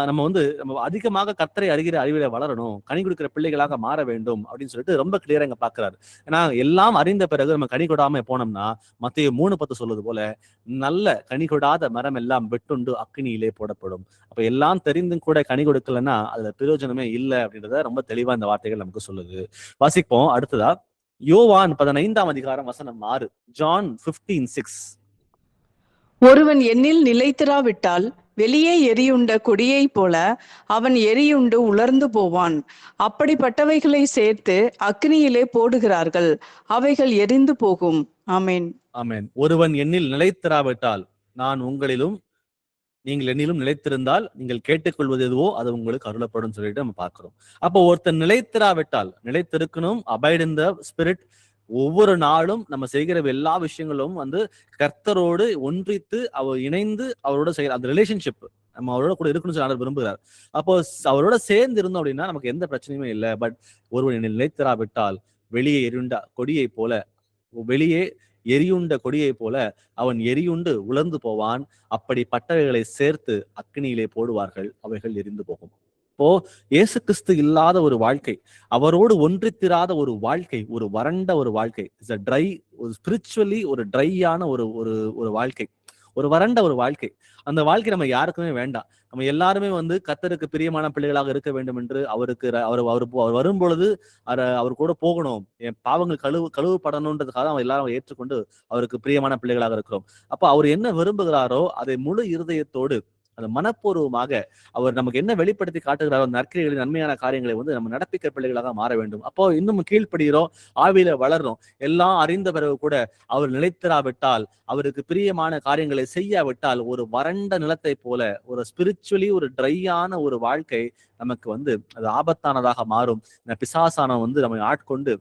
நம்ம அதிகமாக கர்த்தரை அறிகிற அறிவில வளரணும், கனி கொடுக்கிற பிள்ளைகளாக மாற வேண்டும் அப்படின்னு சொல்லிட்டு ரொம்ப கிளியரா இங்க பாக்குறாரு. ஏன்னா எல்லாம் அறிந்த பிறகு நம்ம கனி கொடாம போனோம்னா மத்தேயு 3:10 சொல்வது போல நல்ல கனி கொடாத மரம் எல்லாம் வெட்டுண்டு அக்கினியிலே போடப்படும். அப்ப எல்லாம் தெரிந்தும் கூட கனி கொடுக்கலன்னா அதுல பிரயோஜனமே இல்லை அப்படின்றத ரொம்ப தெளிவா இந்த வார்த்தைகள் நமக்கு சொல்லுது. வாசிப்போம். அடுத்ததா யோவான் 15ஆம் அதிகாரம் வசனம் 6. ஜான் 15:6. ஒருவன் என்னில் நிலைத்திராவிட்டால் வெளியே எரியுண்ட கொடியை போல அவன் எரியுண்டு உலர்ந்து போவான். அப்படிப்பட்டவைகளை சேர்த்து அக்னியிலே போடுகிறார்கள், அவைகள் எரிந்து போகும். ஆமேன். ஆமேன். ஒருவன் என்னில் நிலைத்திராவிட்டால் நான் உங்களிலும் நீங்கள் என்னிலும் நிலைத்திருந்தால் நீங்கள் கேட்டுக்கொள்வது எதுவோ அது உங்களுக்கு அருளப்படும் சொல்லிட்டு நம்ம பார்க்கிறோம். அப்போ ஒருத்தன் நிலைத்திராவிட்டால், நிலைத்திருக்கணும், அபைட் இன் தி ஸ்பிரிட். ஒவ்வொரு நாளும் நம்ம செய்கிற எல்லா விஷயங்களும் கர்த்தரோடு ஒன்றித்து அவர் இணைந்து அவரோட செய்கிற அந்த ரிலேஷன்ஷிப் நம்ம அவரோட கூட இருக்கணும்னு சொல்லி விரும்புகிறார். அப்போ அவரோட சேர்ந்து இருந்தோம் அப்படின்னா நமக்கு எந்த பிரச்சனையுமே இல்லை. பட் ஒருவன் நிலைத்திராவிட்டால் வெளியே எரியுண்ட கொடியை போல, வெளியே எரியுண்ட கொடியை போல அவன் எரியுண்டு உலர்ந்து போவான். அப்படிப்பட்டவைகளை சேர்த்து அக்னியிலே போடுவார்கள், அவைகள் எரிந்து போகும். இப்போ இயேசு கிறிஸ்து இல்லாத ஒரு வாழ்க்கை, அவரோடு ஒன்றித்திராத ஒரு வாழ்க்கை, ஒரு வறண்ட ஒரு வாழ்க்கை, ஒரு ஸ்பிரிச்சுவலி ஒரு ட்ரையான ஒரு வாழ்க்கை, ஒரு வறண்ட ஒரு வாழ்க்கை. அந்த வாழ்க்கை நம்ம யாருக்குமே வேண்டாம். நம்ம எல்லாருமே கர்த்தருக்கு பிரியமான பிள்ளைகளாக இருக்க வேண்டும் என்று அவர் வரும்பொழுது அவர் கூட போகணும், என் பாவங்கள் கழுவுப்படணுன்றதுக்காக அவன் எல்லாரும் ஏற்றுக்கொண்டு அவருக்கு பிரியமான பிள்ளைகளாக இருக்கிறோம். அப்ப அவர் என்ன விரும்புகிறாரோ அதை முழு இருதயத்தோடு அந்த மனப்பூர்வமாக அவர் நமக்கு என்ன வெளிப்படுத்தி காட்டுகிறாரோ நற்கிரிகளின் நன்மையான காரியங்களை நம்ம நடப்பிக்கிற பிள்ளைகளாக மாற வேண்டும். அப்போ இன்னும் கீழ்ப்படுகிறோம், ஆவியில வளர்றோம். எல்லாம் அறிந்த பிறகு கூட அவர் நிலைத்திராவிட்டால், அவருக்கு பிரியமான காரியங்களை செய்யாவிட்டால் ஒரு வறண்ட நிலத்தை போல ஒரு ஸ்பிரிச்சுவலி ஒரு ட்ரையான ஒரு வாழ்க்கை நமக்கு அது ஆபத்தானதாக மாறும். பிசாசானவன் நம்மை ஆட்கொண்டு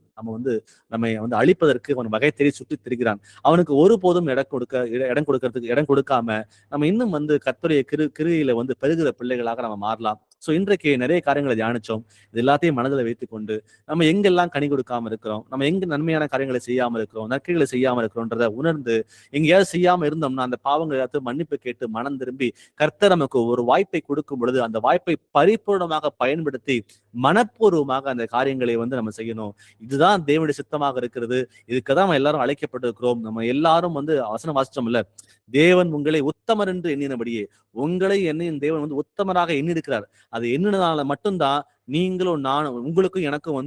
நம்மை அழிப்பதற்கு அவன் வகை தேடி சுற்றி திரிகிறான். அவனுக்கு ஒருபோதும் இடம் கொடுக்காம நம்ம இன்னும் கர்த்தருடைய கிருயில பெருகிற பிள்ளைகளாக நம்ம மாறலாம். சோ இன்றைக்கு நிறைய காரியங்களை தியானிச்சோம். இது எல்லாத்தையும் மனதில் வைத்துக் கொண்டு நம்ம எங்கெல்லாம் கனி கொடுக்காம இருக்கிறோம், நம்ம எங்க நன்மையான காரியங்களை செய்யாம இருக்கிறோம், நற்கைகளை செய்யாம இருக்கிறோன்றதை உணர்ந்து எங்கேயாவது செய்யாம இருந்தோம்னா அந்த பாவங்களை எல்லாத்தையும் மன்னிப்பு கேட்டு மனம் திரும்பி கர்த்தர் நமக்கு ஒரு வாய்ப்பை கொடுக்கும் பொழுது அந்த வாய்ப்பை பரிபூர்ணமாக பயன்படுத்தி மனப்பூர்வமாக அந்த காரியங்களை நம்ம செய்யணும். இதுதான் தேவனுடைய சித்தமாக இருக்கிறது. இதுக்குதான் நம்ம எல்லாரும் அழைக்கப்பட்டிருக்கிறோம். நம்ம எல்லாரும் வசனம் வாசிச்சோம் இல்ல, தேவன் உங்களை உத்தமர் என்று எண்ணினபடியே உங்களை என்னையும் தேவன் உத்தமராக எண்ணிருக்கிறார். அது எண்ணினதால மட்டும்தான் நீங்களும் நானும் உங்களுக்கும் எனக்கும்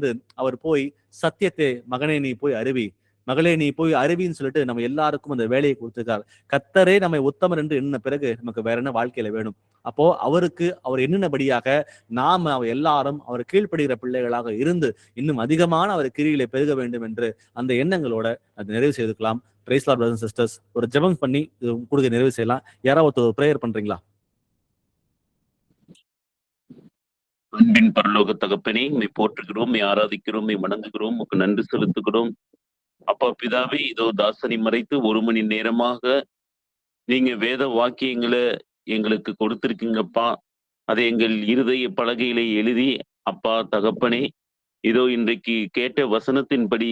அவர் போய் சத்தியத்தை மகனே நீ போய் அறிவி, மகளே நீ போய் அறிவின்னு சொல்லிட்டு நம்ம எல்லாருக்கும் அந்த வேலையை கொடுத்திருக்கார். கர்த்தரே நம்மை உத்தமர் என்று எண்ணின பிறகு நமக்கு வேற என்ன வாழ்க்கையில வேணும்? அப்போ அவர் எண்ணினபடியாக நாம எல்லாரும் அவர் கீழ்ப்படுகிற பிள்ளைகளாக இருந்து இன்னும் அதிகமான அவர் கிரியிலே பெருக வேண்டும் என்று அந்த எண்ணங்களோட அது நிறைவு செய்துக்கலாம். Praise the Lord brothers and sisters. ஒரு ஜெபம் பண்ணி கொடுக்க நிறைவு செய்யலாம். யாராவது ஒரு பிரேயர் பண்றீங்களா? அன்பின் பரலோக தகப்பனே, உம்மை போற்றுகிறோம், உம்மை ஆராதிக்கிறோம், உம்மை வணங்குகிறோம், உமக்கு நன்றி செலுத்துகிறோம். அப்பா பிதாவே, இதோ தாசனை மறைத்து 1 மணி நேரமாக நீங்க வேத வாக்கியங்களை எங்களுக்கு கொடுத்திருக்கீங்கப்பா. அதை எங்கள் இருதய பலகையிலே எழுதி அப்பா தகப்பனே இதோ இன்றைக்கு கேட்ட வசனத்தின்படி,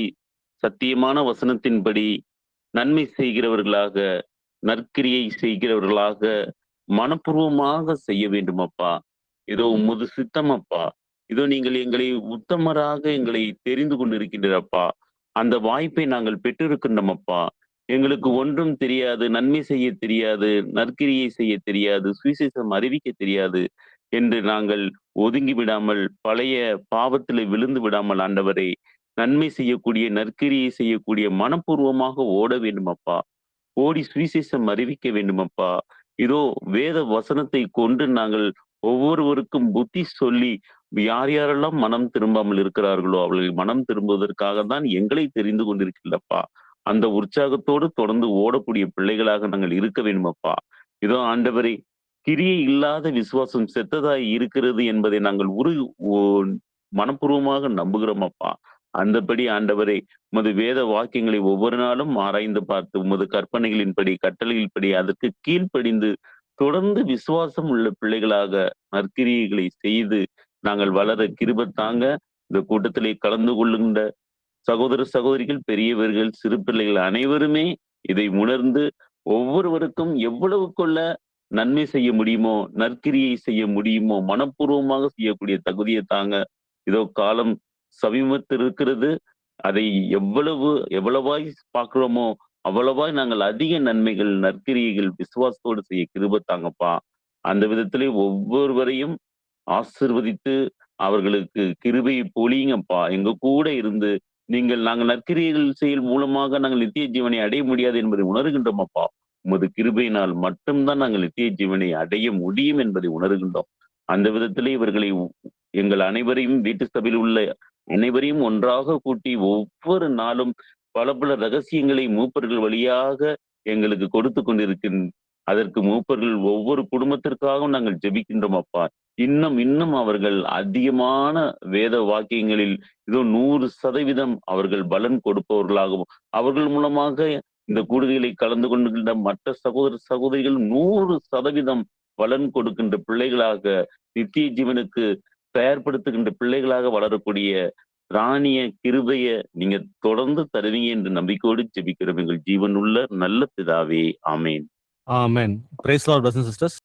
சத்தியமான வசனத்தின்படி நன்மை செய்கிறவர்களாக, நற்கிரியை செய்கிறவர்களாக மனப்பூர்வமாக செய்ய வேண்டும் அப்பா. இதோ உமது சித்தம் அப்பா. இதோ நீங்கள் எங்களை உத்தமராக எங்களை தெரிந்து கொண்டிருக்கின்றப்பா. அந்த வாய்ப்பை நாங்கள் பெற்றிருக்கின்றோம் அப்பா. எங்களுக்கு ஒன்றும் தெரியாது, நன்மை செய்ய தெரியாது, நற்கிரியை செய்ய தெரியாது, சுவிசேஷம் அறிவிக்க தெரியாது என்று நாங்கள் ஒதுங்கி விடாமல், பழைய பாவத்திலே விழுந்து விடாமல் ஆண்டவரே, நன்மை செய்யக்கூடிய, நற்கிரியை செய்யக்கூடிய மனப்பூர்வமாக ஓட வேண்டும் அப்பா. ஓடி சுவிசேஷம் அறிவிக்க வேண்டும் அப்பா. இதோ வேத வசனத்தை கொண்டு நாங்கள் ஒவ்வொருவருக்கும் புத்தி சொல்லி, யார் யாரெல்லாம் மனம் திரும்பாமல் இருக்கிறார்களோ அவர்கள் மனம் திரும்புவதற்காக தான் எங்களை தெரிந்து கொண்டிருக்கிறப்பா. அந்த உற்சாகத்தோடு தொடர்ந்து ஓடக்கூடிய பிள்ளைகளாக நாங்கள் இருக்க வேண்டும் அப்பா. இதோ ஆண்டவரே, கிரியை இல்லாத விசுவாசம் செத்ததாய் இருக்கிறது என்பதை நாங்கள் மனப்பூர்வமாக நம்புகிறோம் அப்பா. அந்தபடி ஆண்டவரே, உமது வேத வாக்கியங்களை ஒவ்வொரு நாளும் ஆராய்ந்து பார்த்து, உமது கற்பனைகளின்படி, கட்டளைகளின்படி அதற்கு கீழ்ப்படிந்து தொடர்ந்து விசுவாசம் உள்ள பிள்ளைகளாக நற்கிரியைகளை செய்து நாங்கள் வளர கிருபை தாங்க. இந்த கூட்டத்திலே கலந்து கொள்ளுகின்ற சகோதர சகோதரிகள், பெரியவர்கள், சிறு பிள்ளைகள் அனைவருமே இதை உணர்ந்து ஒவ்வொருவருக்கும் எவ்வளவு கொள்ள நன்மை செய்ய முடியுமோ, நற்கிரியை செய்ய முடியுமோ, மனப்பூர்வமாக செய்யக்கூடிய தகுதியை தாங்க. இதோ காலம் சமீபத்தில் இருக்கிறது. அதை எவ்வளவாய் பார்க்கிறோமோ அவ்வளவாய் நாங்கள் அதிக நன்மைகள், நற்கிரியைகள் விசுவாசத்தோடு செய்ய கிருபை தாங்கப்பா. அந்த விதத்திலே ஒவ்வொருவரையும் ஆசிர்வதித்து அவர்களுக்கு கிருபையை பொழியுங்கப்பா. எங்க கூட இருந்து நாங்கள் நற்கிரியைகள் செயல் மூலமாக நாங்கள் நித்திய ஜீவனை அடைய முடியாது என்பதை உணர்கின்றோம் அப்பா. உமது கிருபையினால் மட்டும்தான் நாங்கள் நித்திய ஜீவனை அடைய முடியும் என்பதை உணர்கின்றோம். அந்த விதத்திலே இவர்களை, எங்கள் அனைவரையும், வீட்டு சபையில் உள்ள அனைவரையும் ஒன்றாக கூட்டி ஒவ்வொரு நாளும் பல பல ரகசியங்களை மூப்பர்கள் வழியாக எங்களுக்கு கொடுத்து கொண்டிருக்கின்ற, அதற்கு மூப்பர்கள் ஒவ்வொரு குடும்பத்திற்காகவும் நாங்கள் ஜெபிக்கின்றோம் அப்பா. இன்னும் அவர்கள் அதிகமான வேத வாக்கியங்களில் இதோ 100% அவர்கள் பலன் கொடுப்பவர்களாகவும், அவர்கள் மூலமாக இந்த கூடுகைகளை கலந்து கொண்டுகின்ற மற்ற சகோதர சகோதரிகள் 100% பலன் கொடுக்கின்ற பிள்ளைகளாக, நித்திய ஜீவனுக்கு தயார்படுத்துகின்ற பிள்ளைகளாக வளரக்கூடிய ராணிய கிருபைய நீங்க தொடர்ந்து தருவீங்க என்று நம்பிக்கையோடு ஜெபிக்கிறோம் எங்கள் ஜீவனுள்ள நல்ல பிதாவே. Amen. Amen. Praise the Lord, brothers and sisters.